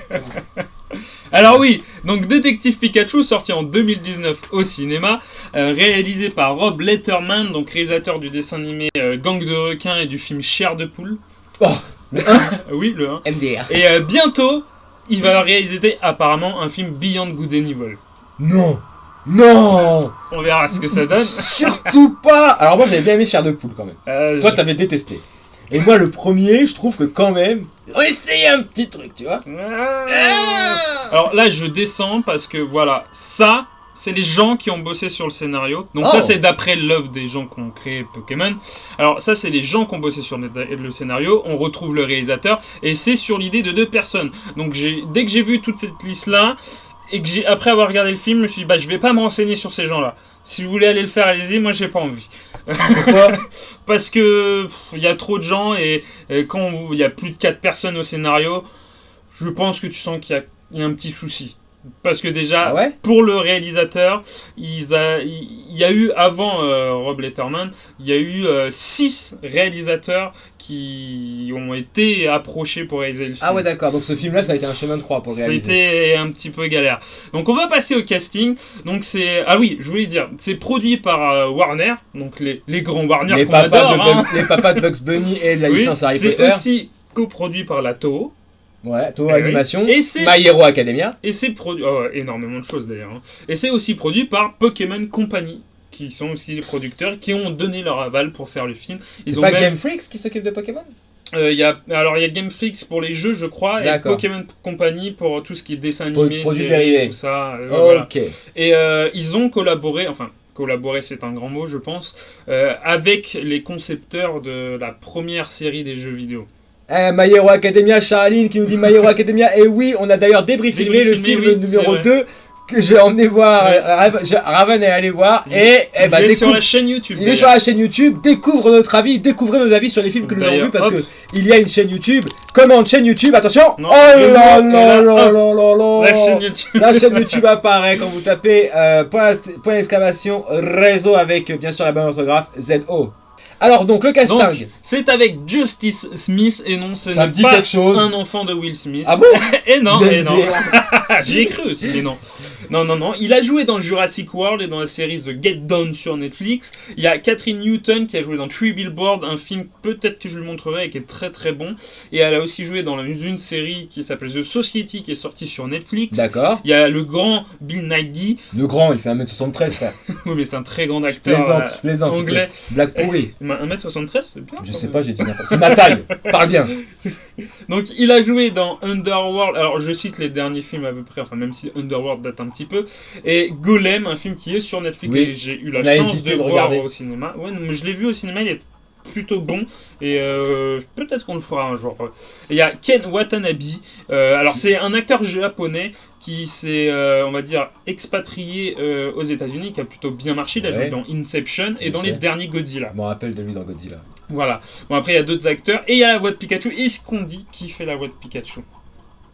Alors oui, donc Détective Pikachu, sorti en 2019 au cinéma, réalisé par Rob Letterman, donc réalisateur du dessin animé Gang de requins et du film Chair de poule. Oh, le 1. Oui, le 1. MDR. Et bientôt, il va réaliser apparemment un film Beyond Good and Evil. Non. On verra ce que ça donne. Surtout pas. Alors moi j'avais bien aimé Chair de poule quand même. Toi t'avais détesté. Et moi le premier, je trouve que quand même, on essaye un petit truc, tu vois. Alors là je descends parce que voilà, ça c'est les gens qui ont bossé sur le scénario. Donc ça c'est d'après l'œuvre des gens qui ont créé Pokémon. Alors ça c'est les gens qui ont bossé sur le scénario. On retrouve le réalisateur et c'est sur l'idée de 2 personnes. Donc dès que j'ai vu toute cette liste là. Et que après avoir regardé le film, je me suis dit, je vais pas me renseigner sur ces gens-là. Si vous voulez aller le faire, allez-y, moi j'ai pas envie. Pourquoi? Parce que y a trop de gens et quand il y a plus de 4 personnes au scénario, je pense que tu sens qu'il y a un petit souci. Parce que déjà, pour le réalisateur, il y a eu, avant Rob Letterman, il y a eu 6 réalisateurs qui ont été approchés pour réaliser le film. Ah ouais, d'accord, donc ce film-là, ça a été un chemin de croix pour le réaliser. C'était un petit peu galère. Donc on va passer au casting. Donc c'est... Ah oui, je voulais dire, c'est produit par Warner, donc les grands Warner qu'on adore. Les papas de Bugs Bunny et de la licence Harry Potter. C'est aussi coproduit par la Toho. Ouais, Toho Animation, My Hero Academia. Et c'est produit... Oh, énormément de choses d'ailleurs. Et c'est aussi produit par Pokémon Company, qui sont aussi les producteurs, qui ont donné leur aval pour faire le film. C'est pas Game Freaks qui s'occupe de Pokémon? Il y a Game Freaks pour les jeux, je crois, et Pokémon Company pour tout ce qui est dessin animé, produits dérivés, tout ça. Voilà. Et ils ont collaboré, collaborer c'est un grand mot je pense, avec les concepteurs de la première série des jeux vidéo. My Hero Academia, Charline qui nous dit My Hero Academia, et oui, on a d'ailleurs débriefé le film numéro 2 que j'ai emmené voir, Raven est allé voir, et il est sur la chaîne YouTube. Il est sur la chaîne YouTube, découvre notre avis, découvrez nos avis sur les films que nous avons vus, parce que il y a une chaîne YouTube. Comment chaîne YouTube, attention. Non, la chaîne YouTube apparaît quand vous tapez point d'exclamation réseau avec bien sûr la bonne orthographe ZO. Alors donc le casting. Donc, c'est avec Justice Smith et non, ce n'est pas un enfant de Will Smith. Ah bon? Et non. J'y ai cru aussi, mais non. Non. Il a joué dans Jurassic World et dans la série The Get Down sur Netflix. Il y a Catherine Newton qui a joué dans Three Billboards, un film peut-être que je le montrerai et qui est très très bon. Et elle a aussi joué dans une série qui s'appelle The Society qui est sortie sur Netflix. D'accord. Il y a le grand Bill Nighy. Le grand, il fait 1m73 frère. Oui mais c'est un très grand acteur plaisante, anglais. Blague pourrie. 1m73 c'est bien. Je sais pas, j'ai dit n'importe quoi. C'est ma taille, parle bien. Donc il a joué dans Underworld. Alors je cite les derniers films à peu près, même si Underworld date un petit petit peu. Et Golem, un film qui est sur Netflix, et j'ai eu la chance de voir au cinéma. Ouais, mais je l'ai vu au cinéma, il est plutôt bon, et peut-être qu'on le fera un jour. Il y a Ken Watanabe, alors c'est un acteur japonais qui s'est, on va dire, expatrié aux États-Unis, qui a plutôt bien marché. Il a joué dans Inception et dans les derniers Godzilla. Je me rappelle de lui dans Godzilla. Voilà. Bon, après, il y a d'autres acteurs, et il y a la voix de Pikachu. Est-ce qu'on dit qui fait la voix de Pikachu ?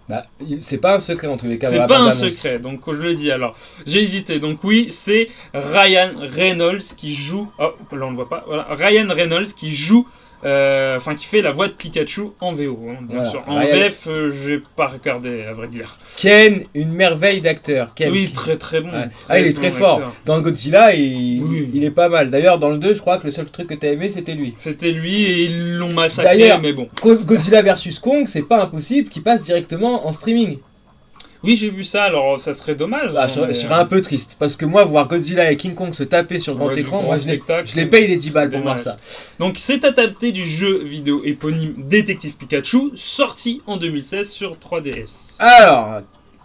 Bah, c'est pas un secret en tous les cas. C'est pas un secret, donc je le dis alors. J'ai hésité, donc oui, c'est Ryan Reynolds qui joue. Oh, là on le voit pas. Voilà, Ryan Reynolds qui joue. Qui fait la voix de Pikachu en VO, hein, bien sûr. En VF, j'ai pas regardé, à vrai dire. Ken, une merveille d'acteur. Ken, oui, très très bon. Ouais. Il est très fort. Dans Godzilla, il est pas mal. D'ailleurs, dans le 2, je crois que le seul truc que t'as aimé, c'était lui. C'était lui et ils l'ont massacré, d'ailleurs, mais bon. Godzilla vs Kong, c'est pas impossible qu'il passe directement en streaming. Oui, j'ai vu ça, alors ça serait dommage. Je serais un peu triste, parce que moi, voir Godzilla et King Kong se taper sur grand écran, moi je les paye les 10 balles pour voir ça. Donc c'est adapté du jeu vidéo éponyme Détective Pikachu, sorti en 2016 sur 3DS. Alors,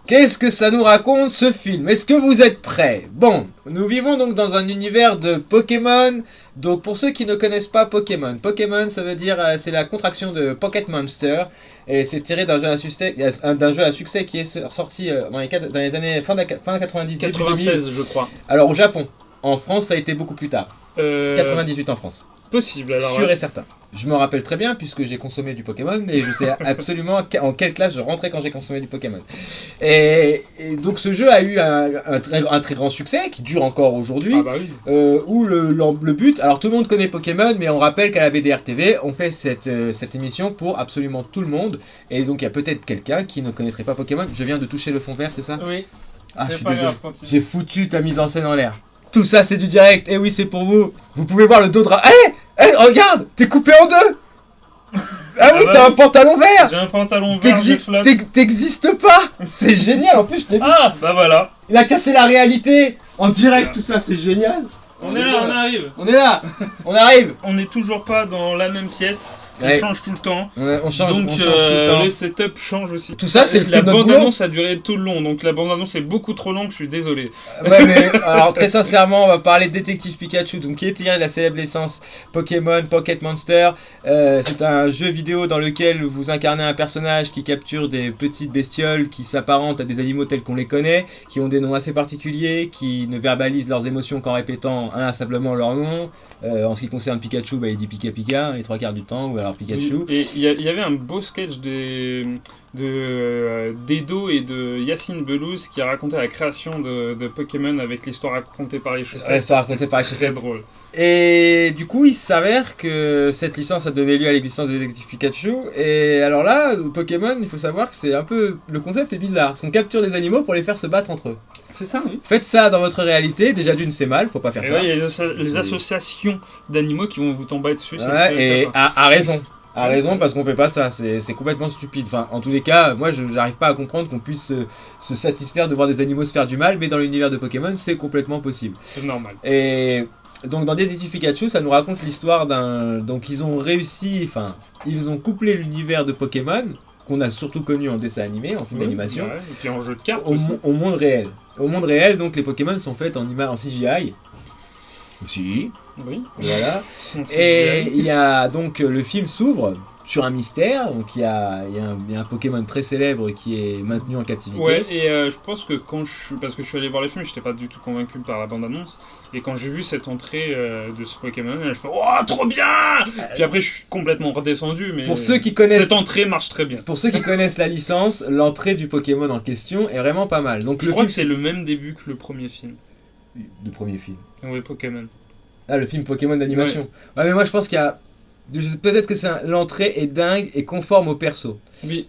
qu'est-ce que ça nous raconte ce film ? Est-ce que vous êtes prêts ? Bon, nous vivons donc dans un univers de Pokémon. Donc pour ceux qui ne connaissent pas Pokémon, Pokémon ça veut dire c'est la contraction de Pocket Monster et c'est tiré d'un jeu à succès qui est sorti dans les années fin 90, 96 je crois. Alors au Japon, en France ça a été beaucoup plus tard. 98 en France. Possible alors. Sûr et certain. Je me rappelle très bien puisque j'ai consommé du Pokémon et je sais absolument en quelle classe je rentrais quand j'ai consommé du Pokémon. Et donc ce jeu a eu un très grand succès qui dure encore aujourd'hui. Ah bah oui. Où le but, alors tout le monde connaît Pokémon, mais on rappelle qu'à la BDR TV, on fait cette émission pour absolument tout le monde. Et donc il y a peut-être quelqu'un qui ne connaîtrait pas Pokémon. Je viens de toucher le fond vert, c'est ça ? Oui. Ah, je suis désolé. J'ai foutu ta mise en scène en l'air. Tout ça c'est du direct, et oui c'est pour vous. Vous pouvez voir le dos de... regarde, t'es coupé en deux. Ah oui, t'as un pantalon vert. J'ai un pantalon vert, t'existes pas. C'est génial, en plus je t'ai vu. Ah, bah voilà. Il a cassé la réalité. En direct, tout ça, c'est génial. On est là, on arrive. On est là, on arrive. On n'est toujours pas dans la même pièce. On change tout le temps. On change tout le temps. Le setup change aussi. Tout ça, c'est la bande-annonce a duré tout le long, donc la bande-annonce est beaucoup trop longue, je suis désolé. Ouais, mais alors très sincèrement, on va parler de Détective Pikachu, donc qui est tiré de la célèbre licence Pokémon Pocket Monster. C'est un jeu vidéo dans lequel vous incarnez un personnage qui capture des petites bestioles qui s'apparentent à des animaux tels qu'on les connaît, qui ont des noms assez particuliers, qui ne verbalisent leurs émotions qu'en répétant inlassablement leur nom. En ce qui concerne Pikachu, il dit Pika Pika les 3 quarts du temps, ou alors Pikachu. Oui, et il y avait un beau sketch d'Edo et de Yacine Belouz qui a raconté la création de Pokémon avec l'histoire racontée par les chaussettes. L'histoire racontée par les chaussettes. C'est drôle. Et du coup, il s'avère que cette licence a donné lieu à l'existence des détectives Pikachu. Et alors là, Pokémon, il faut savoir que c'est un peu... Le concept est bizarre, parce qu'on capture des animaux pour les faire se battre entre eux. C'est ça, oui. Faites ça dans votre réalité, déjà d'une c'est mal, faut pas faire ça. Ouais, il y a les associations d'animaux qui vont vous tomber dessus. Ouais, et a raison. A raison parce qu'on fait pas ça, c'est complètement stupide. Enfin, en tous les cas, moi je n'arrive pas à comprendre qu'on puisse se satisfaire de voir des animaux se faire du mal, mais dans l'univers de Pokémon, c'est complètement possible. C'est normal. Et donc dans Détective Pikachu, ça nous raconte l'histoire d'un... Donc ils ont réussi, enfin, ils ont couplé l'univers de Pokémon, qu'on a surtout connu en dessin animé, en film d'animation, ouais, et puis en jeu de cartes aussi. Au monde réel. Au monde réel, donc les Pokémon sont faits en CGI. Aussi. Oui. Voilà. Et il y a donc le film s'ouvre sur un mystère. Donc il y a un Pokémon très célèbre qui est maintenu en captivité. Ouais. Et je pense que parce que je suis allé voir le film, j'étais pas du tout convaincu par la bande annonce. Et quand j'ai vu cette entrée de ce Pokémon, je fais oh trop bien. Puis après je suis complètement redescendu. Mais pour ceux qui connaissent, cette entrée marche très bien. Pour ceux qui connaissent la licence, l'entrée du Pokémon en question est vraiment pas mal. Donc je crois que c'est le même début que le premier film. Le premier film. Oui, Pokémon. Ah, le film Pokémon d'animation. Ouais, mais moi je pense qu'il y a... Peut-être que l'entrée est dingue et conforme au perso. Oui.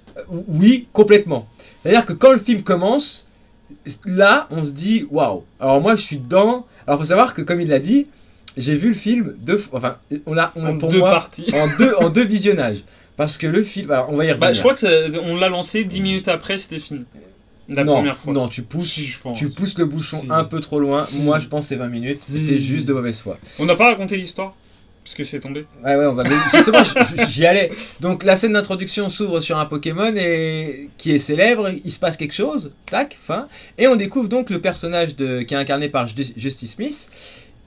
Oui, complètement. C'est-à-dire que quand le film commence, là, on se dit waouh. Alors moi je suis dedans. Alors faut savoir que comme il l'a dit, j'ai vu le film deux fois. Enfin, en deux parties. en deux visionnages. Parce que le film... Alors on va y revenir. Je crois qu'on l'a lancé 10 minutes après, c'était fini. Première fois. Non, tu pousses le bouchon un peu trop loin. Moi, je pense que c'est 20 minutes. C'était juste de mauvaise foi. On n'a pas raconté l'histoire. Parce que c'est tombé. Ouais, on va. Justement, j'y allais. Donc, la scène d'introduction s'ouvre sur un Pokémon qui est célèbre. Il se passe quelque chose. Tac, fin. Et on découvre donc le personnage qui est incarné par Justice Smith,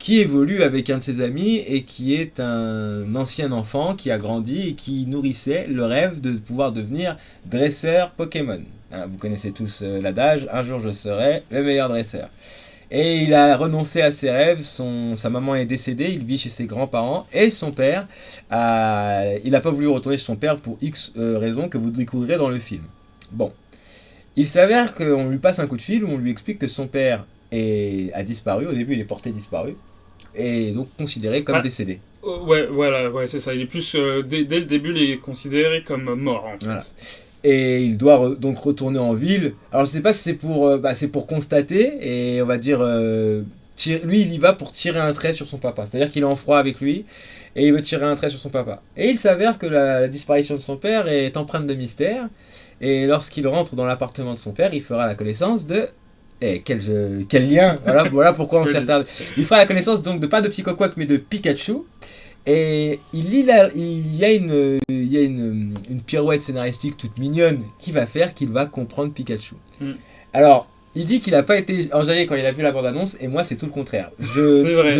qui évolue avec un de ses amis et qui est un ancien enfant qui a grandi et qui nourrissait le rêve de pouvoir devenir dresseur Pokémon. Vous connaissez tous l'adage, un jour je serai le meilleur dresseur. Et il a renoncé à ses rêves, sa maman est décédée, il vit chez ses grands-parents et son père, il n'a pas voulu retourner chez son père pour X raisons que vous découvrirez dans le film. Bon, il s'avère qu'on lui passe un coup de fil où on lui explique que son père a disparu, au début il est porté disparu, et donc considéré comme décédé. Ouais, c'est ça. Il est plus, dès le début, il est considéré comme mort, en fait. Voilà. Et il doit donc retourner en ville. Alors je sais pas si c'est pour constater, et on va dire, lui il y va pour tirer un trait sur son papa. C'est-à-dire qu'il est en froid avec lui, et il veut tirer un trait sur son papa. Et il s'avère que la disparition de son père est empreinte de mystère, et lorsqu'il rentre dans l'appartement de son père, il fera la connaissance de... quel lien, voilà pourquoi on s'est retardé. Il fera la connaissance donc pas de Psychoquack mais de Pikachu. Et il y a une pirouette scénaristique toute mignonne qu'il va comprendre Pikachu. Alors, il dit qu'il n'a pas été enjaillé quand il a vu la bande-annonce, et moi c'est tout le contraire. C'est vrai,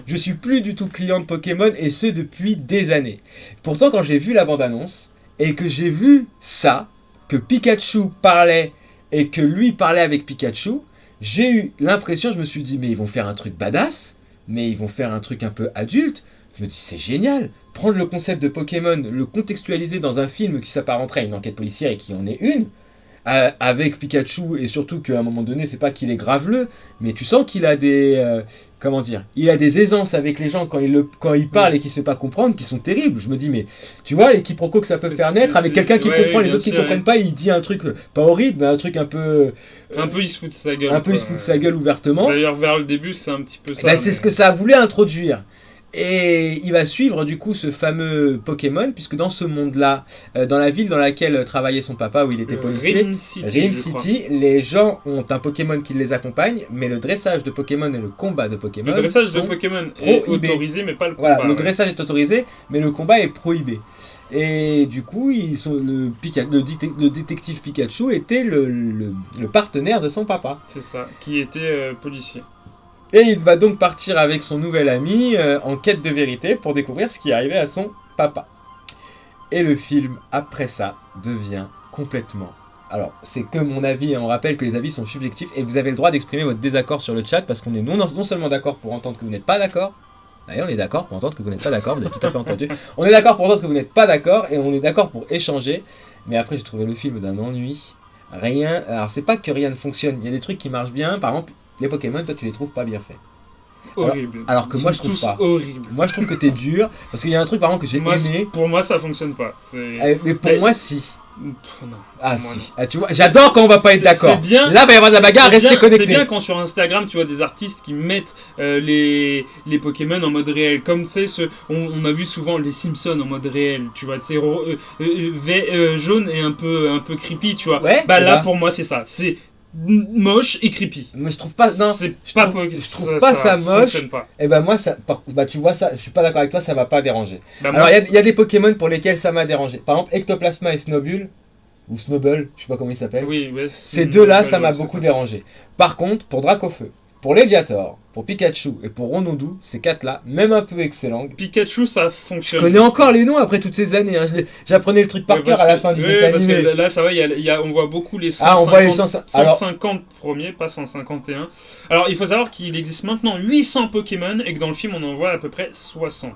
je suis plus du tout client de Pokémon, et ce depuis des années. Pourtant, quand j'ai vu la bande-annonce, et que j'ai vu ça, que Pikachu parlait, et que lui parlait avec Pikachu, j'ai eu l'impression, je me suis dit, mais ils vont faire un truc badass, mais ils vont faire un truc un peu adulte. Je me dis, c'est génial, prendre le concept de Pokémon, le contextualiser dans un film qui s'apparenterait à une enquête policière et qui en est une, avec Pikachu, et surtout qu'à un moment donné, c'est pas qu'il est graveleux, mais tu sens qu'il a il a des aisances avec les gens quand il parle et qu'il se fait pas comprendre, qui sont terribles. Je me dis, mais tu vois, les quiproquos que ça peut faire naître avec quelqu'un qui comprend, les autres qui comprennent pas, il dit un truc, pas horrible, mais un truc un peu... il se fout de sa gueule. Il se fout de sa gueule ouvertement. D'ailleurs, vers le début, c'est un petit peu ça. C'est ce que ça a voulu introduire. Et il va suivre du coup ce fameux Pokémon, puisque dans ce monde-là, dans la ville dans laquelle travaillait son papa, où il était policier, Rim City, les gens ont un Pokémon qui les accompagne, mais le dressage de Pokémon et le combat de Pokémon Le dressage de Pokémon est autorisé, mais pas le combat. Voilà, le dressage est autorisé, mais le combat est prohibé. Et du coup, le détective Pikachu était le partenaire de son papa. C'est ça, qui était policier. Et il va donc partir avec son nouvel ami en quête de vérité pour découvrir ce qui est arrivé à son papa. Et le film, après ça, devient complètement... Alors, c'est que mon avis, on rappelle que les avis sont subjectifs, et vous avez le droit d'exprimer votre désaccord sur le chat, parce qu'on est non seulement d'accord pour entendre que vous n'êtes pas d'accord, d'ailleurs on est d'accord pour entendre que vous n'êtes pas d'accord, vous avez tout à fait entendu, on est d'accord pour entendre que vous n'êtes pas d'accord, et on est d'accord pour échanger, mais après j'ai trouvé le film d'un ennui, alors c'est pas que rien ne fonctionne, il y a des trucs qui marchent bien, par exemple... Les Pokémon, toi, tu les trouves pas bien faits. Horrible. Alors que moi, je trouve pas. Horrible. Moi, je trouve que t'es dur. Parce qu'il y a un truc, par exemple, que j'ai aimé. Pour moi, ça fonctionne pas. Mais pour moi, si. Non. Ah, si. Ah, tu vois, j'adore quand on va pas être d'accord. C'est bien. Là, il va y avoir de la bagarre, restez connectés. C'est bien quand sur Instagram, tu vois des artistes qui mettent les Pokémon en mode réel. Comme c'est on a vu souvent les Simpsons en mode réel. Tu vois, c'est jaune et un peu creepy, tu vois. Ouais, là, pour moi, c'est ça. C'est moche et creepy. Mais je trouve pas je trouve pas ça moche. Pas. Et ben moi ça tu vois ça, je suis pas d'accord avec toi, ça m'a pas dérangé. Alors il y a des Pokémon pour lesquels ça m'a dérangé. Par exemple Ectoplasma et Snowbull ou Snowball, je sais pas comment il s'appelle. Oui, ces deux-là, ça m'a beaucoup dérangé. Par contre, pour Dracofeu, pour Léviator, pour Pikachu et pour Rondoudou, ces quatre-là, même un peu excellents. Pikachu, ça fonctionne. Je connais encore les noms après toutes ces années. Hein. J'apprenais le truc par cœur à la fin du dessin animé. Là, ça va, on voit beaucoup les 150 premiers, pas 151. Alors, il faut savoir qu'il existe maintenant 800 Pokémon et que dans le film, on en voit à peu près 60.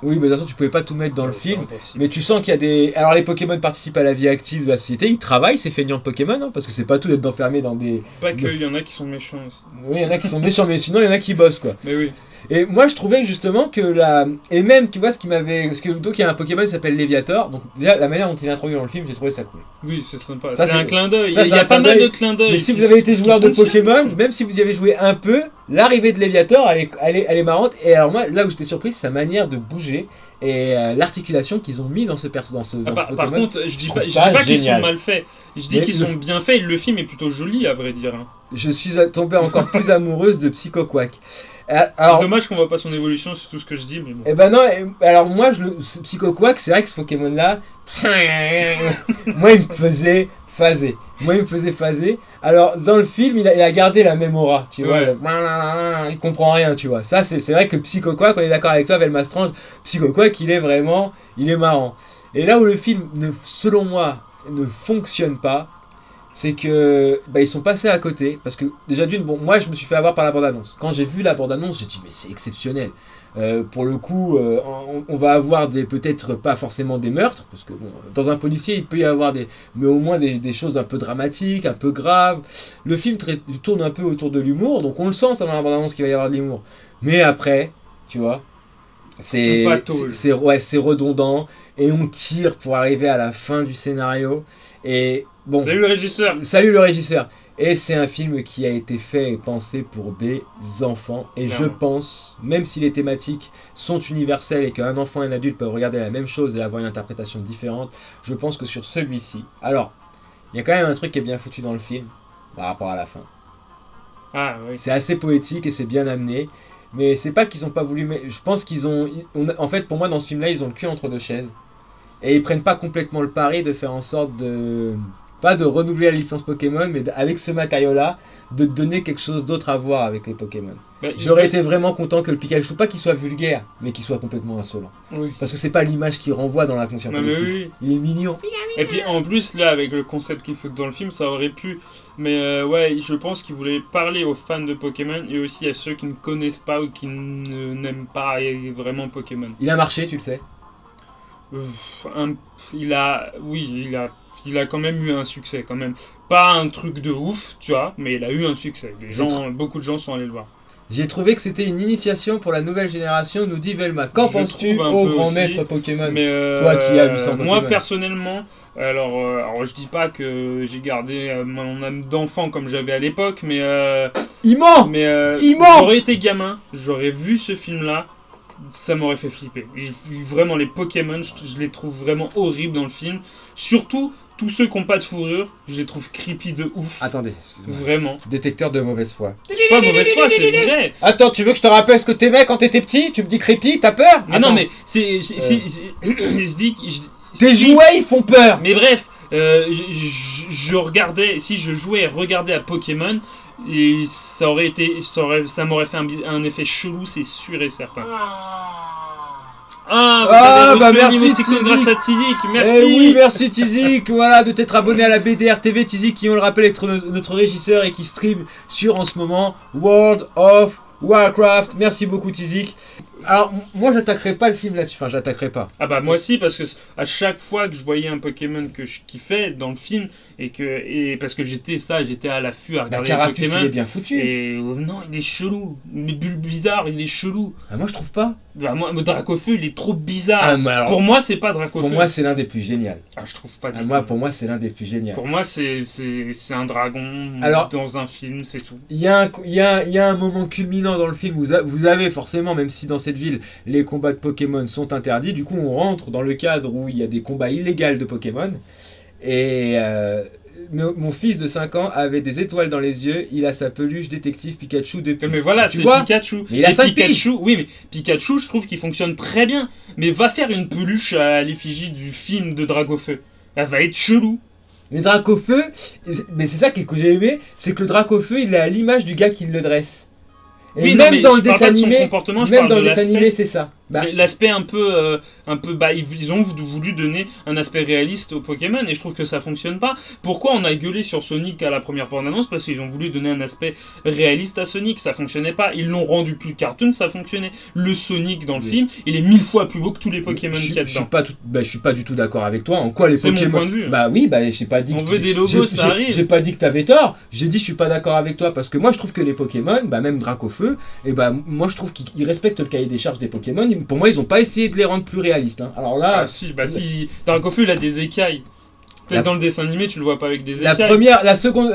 Oui, mais de toute façon, tu pouvais pas tout mettre dans le film. Mais tu sens qu'il y a des... Alors, les Pokémon participent à la vie active de la société. Ils travaillent, ces feignants de Pokémon, hein, parce que c'est pas tout d'être enfermé dans des... Pas que, il y en a qui sont méchants aussi. Oui, il y en a qui sont méchants, mais sinon, il y en a qui bossent, quoi. Mais oui. Et moi, je trouvais justement que Et même, tu vois, ce qui m'avait... Parce que donc, il y a un Pokémon qui s'appelle Léviator. Donc, déjà, la manière dont il est introduit dans le film, j'ai trouvé ça cool. Oui, c'est sympa. Ça, c'est un clin d'œil. Il y a pas mal de clins d'œil. Mais si vous avez été joueur de Pokémon, même si vous y avez joué un peu, l'arrivée de Léviator, elle est marrante. Et alors, moi, là où j'étais surpris, c'est sa manière de bouger et l'articulation qu'ils ont mis dans ce Pokémon. Par contre, je dis pas qu'ils sont mal faits. Je dis qu'ils sont bien faits. Le film est plutôt joli, à vrai dire. Je suis tombé encore plus amoureuse de Psychoquack. C'est dommage qu'on voit pas son évolution, c'est tout ce que je dis, mais bon. Eh ben non, alors moi, ce Psycho Quack, c'est vrai que ce Pokémon-là, moi, il me faisait phaser. Alors, dans le film, il a gardé la même aura, tu vois. Il comprend rien, tu vois. Ça, c'est vrai que Psycho Quack, on est d'accord avec toi, Velmastrange, Psycho Quack, il est marrant. Et là où le film, selon moi, ne fonctionne pas, c'est que ils sont passés à côté. Parce que déjà moi je me suis fait avoir par la bande-annonce. Quand j'ai vu la bande-annonce, j'ai dit mais c'est exceptionnel. Pour le coup, on va avoir peut-être pas forcément des meurtres, parce que dans un policier il peut y avoir mais au moins des choses un peu dramatiques, un peu graves. Le film tourne un peu autour de l'humour, donc on le sent ça dans la bande-annonce qu'il va y avoir de l'humour. Mais après, tu vois, c'est redondant et on tire pour arriver à la fin du scénario. Et bon, salut le régisseur. Et c'est un film qui a été fait et pensé pour des enfants. Et je pense, même si les thématiques sont universelles et qu'un enfant et un adulte peuvent regarder la même chose et avoir une interprétation différente, je pense que sur celui-ci... Alors, il y a quand même un truc qui est bien foutu dans le film, par rapport à la fin. Ah oui. C'est assez poétique et c'est bien amené. Mais c'est pas qu'ils ont pas voulu... Je pense qu'ils ont... En fait, pour moi, dans ce film-là, ils ont le cul entre deux chaises. Et ils prennent pas complètement le pari de faire en sorte de... Pas de renouveler la licence Pokémon, mais avec ce matériau-là, de donner quelque chose d'autre à voir avec les Pokémon. J'aurais été vraiment content que le Pikachu, pas qu'il soit vulgaire, mais qu'il soit complètement insolent. Oui. Parce que c'est pas l'image qu'il renvoie dans l'inconscient collectif. Oui. Il est mignon. Et puis en plus, là, avec le concept qu'il faut dans le film, ça aurait pu... Mais ouais, je pense qu'il voulait parler aux fans de Pokémon et aussi à ceux qui ne connaissent pas ou qui n'aiment pas vraiment Pokémon. Il a marché, tu le sais. Il a quand même eu un succès, quand même. Pas un truc de ouf, tu vois, mais il a eu un succès. Beaucoup de gens sont allés le voir. J'ai trouvé que c'était une initiation pour la nouvelle génération, nous dit Velma. Qu'en penses-tu au grand maître Pokémon, toi qui as 800 Pokémon? Moi, personnellement, alors je dis pas que j'ai gardé mon âme d'enfant comme j'avais à l'époque, mais... Il ment. J'aurais été gamin, j'aurais vu ce film-là, ça m'aurait fait flipper. Vraiment, les Pokémon, je les trouve vraiment horribles dans le film. Surtout, tous ceux qui n'ont pas de fourrure, je les trouve creepy de ouf. Attendez, excuse-moi. Vraiment. Détecteur de mauvaise foi. Pas mauvaise foi, c'est vrai. Attends, tu veux que je te rappelle ce que t'aimais quand t'étais petit? Tu me dis creepy, t'as peur? Mais non, mais Tes jouets, ils font peur. Mais bref, je regardais, si je jouais et regardais à Pokémon, et ça m'aurait fait un effet chelou, c'est sûr et certain. Merci Tizik. Grâce à Tizik, merci. Oui, merci Tizik, voilà, de t'être abonné à la BDR TV. Tizik, qui on le rappelle être notre régisseur et qui stream sur en ce moment World of Warcraft. Merci beaucoup Tizik. Alors, moi j'attaquerai pas le film là-dessus, enfin j'attaquerai pas. Ah bah moi aussi, parce que à chaque fois que je voyais un Pokémon que je kiffais dans le film, et parce que j'étais à l'affût à regarder les Pokémon. Il est bien foutu. Et non, il est chelou, mais bizarre, il est chelou. Ah, moi je trouve pas. Bah moi, Dracofeu il est trop bizarre. Alors, pour moi c'est pas Dracofeu. Pour moi c'est l'un des plus géniaux. Ah, je trouve pas. Pour moi c'est l'un des plus géniaux. Pour moi c'est un dragon dans un film, c'est tout. Il y a un moment culminant dans le film. Vous avez forcément, même si dans cette ville les combats de Pokémon sont interdits, du coup on rentre dans le cadre où il y a des combats illégaux de Pokémon. Et mon fils de 5 ans avait des étoiles dans les yeux, il a sa peluche détective Pikachu depuis. Mais voilà, c'est Pikachu. Mais il a 5 Pikachu, oui, mais Pikachu, je trouve qu'il fonctionne très bien. Mais va faire une peluche à l'effigie du film de Dracofeu. Elle va être chelou. Mais Dracofeu, mais c'est ça que j'ai aimé, c'est que le Dracofeu, il est à l'image du gars qui le dresse. Et oui, même dans le dessin animé, c'est ça. L'aspect un peu ils ont voulu donner un aspect réaliste au Pokémon et je trouve que ça fonctionne pas. Pourquoi on a gueulé sur Sonic à la première bande-annonce? Parce qu'ils ont voulu donner un aspect réaliste à Sonic, ça fonctionnait pas. Ils l'ont rendu plus cartoon, ça fonctionnait. Le Sonic dans le film, il est 1000 fois plus beau que tous les Pokémon qu'il y a dedans. Je suis pas du tout d'accord avec toi. En quoi les Pokémon? C'est mon point de vue. Bah oui, j'ai pas dit. On veut des logos, ça arrive. J'ai pas dit que t'avais tort. J'ai dit je suis pas d'accord avec toi parce que moi je trouve que les Pokémon, même Dracofeu, moi je trouve qu'ils respectent le cahier des charges des Pokémon. Pour moi ils ont pas essayé de les rendre plus réalistes. Hein. Alors là, si Dracofeu il a des écailles. Peut-être dans le dessin animé tu le vois pas avec des écailles.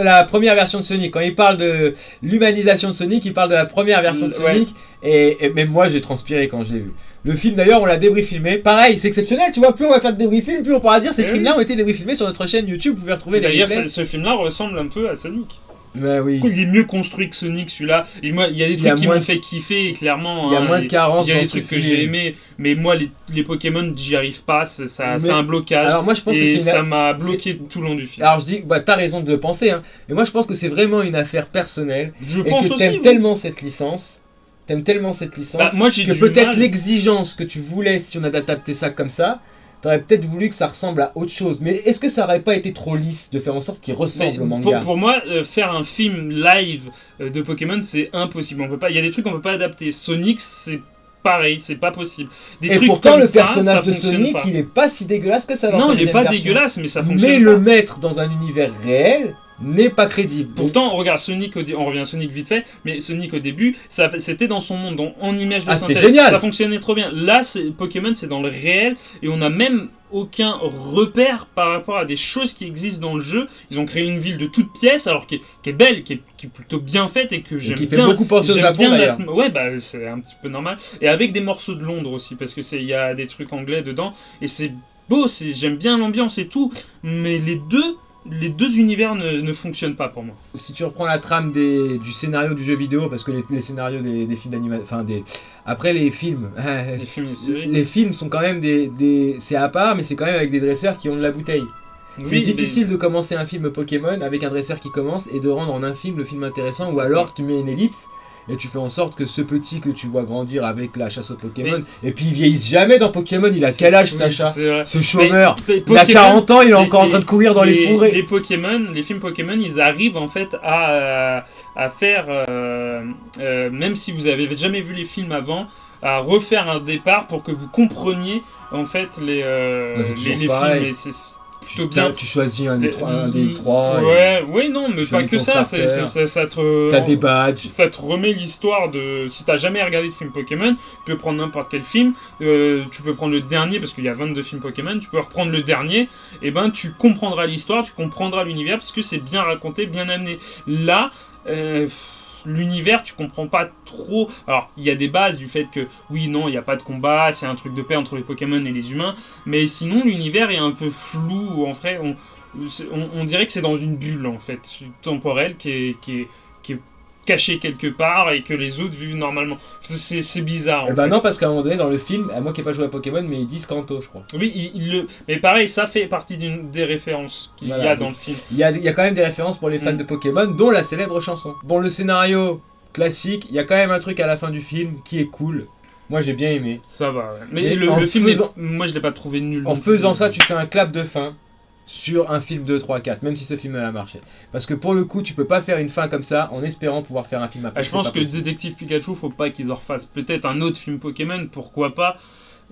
La première version de Sonic, quand il parle de l'humanisation de Sonic, il parle de la première version de Sonic. Ouais. Et même moi j'ai transpiré quand je l'ai vu. Le film d'ailleurs on l'a débriefilmé. Pareil, c'est exceptionnel, tu vois, plus on va faire de débriefilm, plus on pourra dire ces films-là ont été débriefilmés sur notre chaîne YouTube, vous pouvez retrouver les replays. D'ailleurs ce film-là ressemble un peu à Sonic. Mais oui. Il est mieux construit que Sonic, celui-là. Et moi, il y a des trucs qui m'ont fait kiffer, et clairement. Il y a moins de carences. Il y a des trucs que j'ai aimés, mais moi, les Pokémon, j'y arrive pas. C'est un blocage. Alors moi, je pense que ça m'a bloqué tout le long du film. Alors je dis, t'as raison de le penser, hein. Et moi, je pense que c'est vraiment une affaire personnelle. Je pense que t'aimes tellement cette licence. Moi, j'ai que peut-être l'exigence que tu voulais, si on a adapté ça comme ça, t'aurais peut-être voulu que ça ressemble à autre chose. Mais est-ce que ça aurait pas été trop lisse de faire en sorte qu'il ressemble au manga? Pour moi, faire un film live de Pokémon, c'est impossible. On peut pas. Il y a des trucs qu'on peut pas adapter. Sonic, c'est pareil, c'est pas possible. Et pourtant, le personnage de Sonic, il est pas si dégueulasse que ça. Non, il est pas dégueulasse, mais ça fonctionne. Mais le mettre dans un univers réel n'est pas crédible. Pourtant, regarde Sonic, on revient à Sonic vite fait, mais Sonic au début, c'était dans son monde, en image de synthèse. Génial. Ça fonctionnait trop bien. Là, Pokémon, c'est dans le réel, et on a même aucun repère par rapport à des choses qui existent dans le jeu. Ils ont créé une ville de toutes pièces, alors qui est belle, qui est plutôt bien faite, et que j'aime bien. Qui fait beaucoup penser au Japon, d'ailleurs. Ouais, c'est un petit peu normal. Et avec des morceaux de Londres aussi, parce que il y a des trucs anglais dedans, et c'est beau, j'aime bien l'ambiance et tout, mais les deux univers ne fonctionnent pas pour moi. Si tu reprends la trame du scénario du jeu vidéo, parce que les scénarios des films d'animation, enfin après les films, les films et séries. Les films sont quand même c'est à part, mais c'est quand même avec des dresseurs qui ont de la bouteille. Oui, c'est difficile de commencer un film Pokémon avec un dresseur qui commence et de rendre en un film le film intéressant, ou alors tu mets une ellipse et tu fais en sorte que ce petit que tu vois grandir avec la chasse aux Pokémon, et puis il vieillisse jamais dans Pokémon. Il a quel âge, Sacha? Ce chômeur, il a 40 ans, il est encore en train de courir dans les forêts. Les films Pokémon, ils arrivent en fait à faire, même si vous avez jamais vu les films avant, à refaire un départ pour que vous compreniez en fait les films. Et c'est plutôt bien. Tu choisis un des trois. Ouais, non, mais pas que ça. Ça te. T'as des badges. Ça te remet l'histoire de. Si t'as jamais regardé de film Pokémon, tu peux prendre n'importe quel film. Tu peux prendre le dernier, parce qu'il y a 22 films Pokémon. Tu peux reprendre le dernier. Et ben, tu comprendras l'histoire, tu comprendras l'univers, parce que c'est bien raconté, bien amené. Là. L'univers, tu comprends pas trop. Alors, il y a des bases du fait que, oui, non, il n'y a pas de combat, c'est un truc de paix entre les Pokémon et les humains, mais sinon, l'univers est un peu flou. En vrai, on dirait que c'est dans une bulle, en fait, temporelle, qui est caché quelque part et que les autres vivent normalement. C'est bizarre. Eh ben non, parce qu'à un moment donné dans le film, moi qui n'ai pas joué à Pokémon, mais ils disent Kanto, je crois. Oui, mais pareil, ça fait partie des références qu'il y a dans le film. Il y a quand même des références pour les fans de Pokémon, dont la célèbre chanson. Bon, le scénario classique, il y a quand même un truc à la fin du film qui est cool. Moi j'ai bien aimé. Ça va, ouais. Mais le film, moi je l'ai pas trouvé nul. En faisant ça, tu fais un clap de fin sur un film 2, 3, 4, même si ce film a marché. Parce que pour le coup, tu peux pas faire une fin comme ça en espérant pouvoir faire un film après. Je pense que Détective Pikachu, faut pas qu'ils en refassent. Peut-être un autre film Pokémon, pourquoi pas.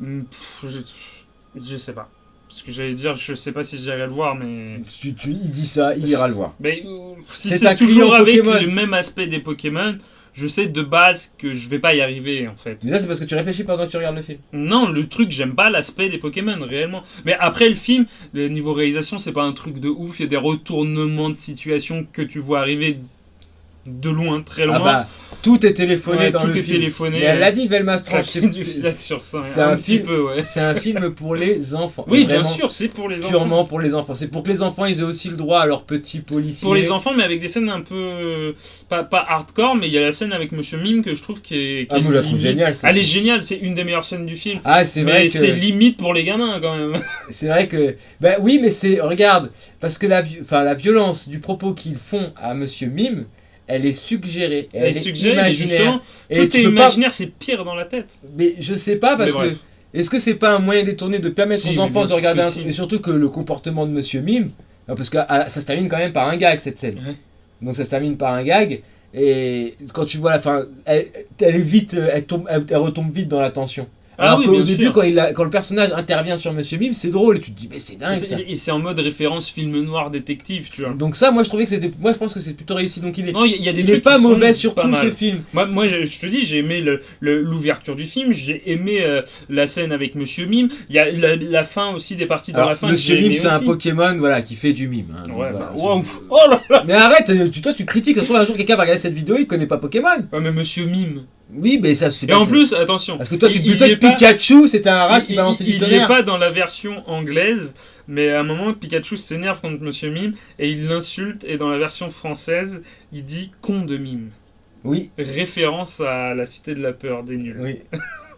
Je sais pas. Parce que j'allais dire, je sais pas si j'irai le voir, mais... Il dit ça, il ira le voir. Mais si c'est toujours avec le même aspect des Pokémon... Je sais de base que je vais pas y arriver en fait. Mais ça c'est parce que tu réfléchis pendant que tu regardes le film. Non, le truc, j'aime pas l'aspect des Pokémon réellement. Mais après le film, le niveau réalisation, c'est pas un truc de ouf. Il y a des retournements de situation que tu vois arriver de loin, très loin. Ah bah, tout est téléphoné dans le film. Tout est téléphoné. Mais elle l'a dit, Velma Strange. C'est un petit peu, ouais. C'est un film pour les enfants. Oui, bien sûr, c'est pour les enfants. Purement pour les enfants. C'est pour que les enfants ils aient aussi le droit à leur petit policier. Pour les enfants, mais avec des scènes un peu pas hardcore, mais il y a la scène avec Monsieur Mime que je trouve qui est moi je la trouve géniale. Elle est géniale, c'est une des meilleures scènes du film. Ah, c'est vrai. Mais c'est limite pour les gamins quand même. C'est vrai que oui, mais regarde, parce que la violence du propos qu'ils font à Monsieur Mime, elle est suggérée. Elle est suggérée, justement. Tout est imaginaire, c'est pire dans la tête. Mais je sais pas, parce que... Est-ce que c'est pas un moyen détourné de permettre aux enfants de regarder un truc, et surtout que le comportement de Monsieur Mime, parce que ça se termine quand même par un gag, cette scène. Ouais. Donc ça se termine par un gag, et quand tu vois la fin, elle est vite, elle retombe vite dans la tension. Alors qu'au début, quand le personnage intervient sur Monsieur Mime, c'est drôle, et tu te dis, mais c'est dingue ça. Et c'est en mode référence film noir détective, tu vois. Donc ça, moi je pense que c'est plutôt réussi. Donc il est pas mauvais sur tout ce film. Moi je te dis, j'ai aimé l'ouverture du film, j'ai aimé la scène avec Monsieur Mime. Il y a la fin aussi, des parties dans la fin. Monsieur Mime, c'est un Pokémon qui fait du mime. Hein, ouais, wow. Oh là là. Mais arrête, toi tu critiques, ça se trouve un jour quelqu'un va regarder cette vidéo, il connaît pas Pokémon. Ouais, mais Monsieur Mime. Oui, mais ça, c'est Et pas en ça. plus, attention. Parce que toi, tu il te y est doutes Pikachu, c'était un rat qui balançait du il y tonnerre. est pas dans la version anglaise, mais à un moment, Pikachu s'énerve contre Monsieur Mime et il l'insulte. Et dans la version française, il dit con de Mime. Oui. Référence à la Cité de la Peur des nuls. Oui.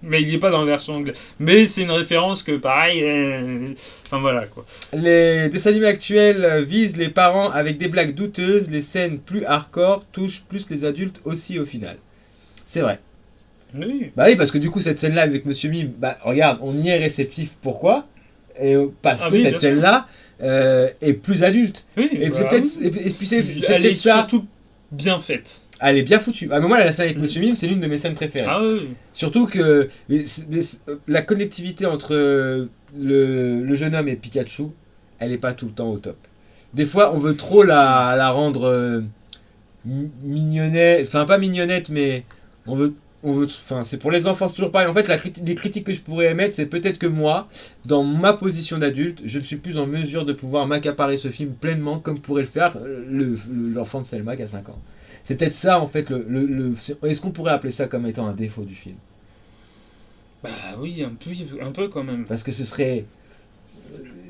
Mais il n'y est pas dans la version anglaise. Mais c'est une référence que, pareil, enfin voilà quoi. Les dessins animés actuels visent les parents avec des blagues douteuses, les scènes plus hardcore touchent plus les adultes aussi au final. C'est vrai. Oui. Bah oui, parce que du coup, cette scène-là avec Monsieur Mime, bah regarde, on y est réceptif. Pourquoi ? Parce que oui, cette scène-là est plus adulte. Oui, Et bah, c'est peut-être, oui. et puis c'est Elle est peut-être ça. surtout bien faite. Elle est bien foutue. À un moment, la scène avec Monsieur Mime, c'est l'une de mes scènes préférées. Ah oui. Surtout que la connectivité entre le jeune homme et Pikachu, elle est pas tout le temps au top. Des fois, on veut trop la rendre mignonnette, enfin pas mignonnette, mais on veut, enfin c'est pour les enfants, c'est toujours pareil. En fait, des critiques que je pourrais émettre, c'est peut-être que moi, dans ma position d'adulte, je ne suis plus en mesure de pouvoir m'accaparer ce film pleinement comme pourrait le faire l'enfant de Selma qui a 5 ans. C'est peut-être ça en fait, est-ce qu'on pourrait appeler ça comme étant un défaut du film ? Bah oui, un peu quand même. Parce que ce serait...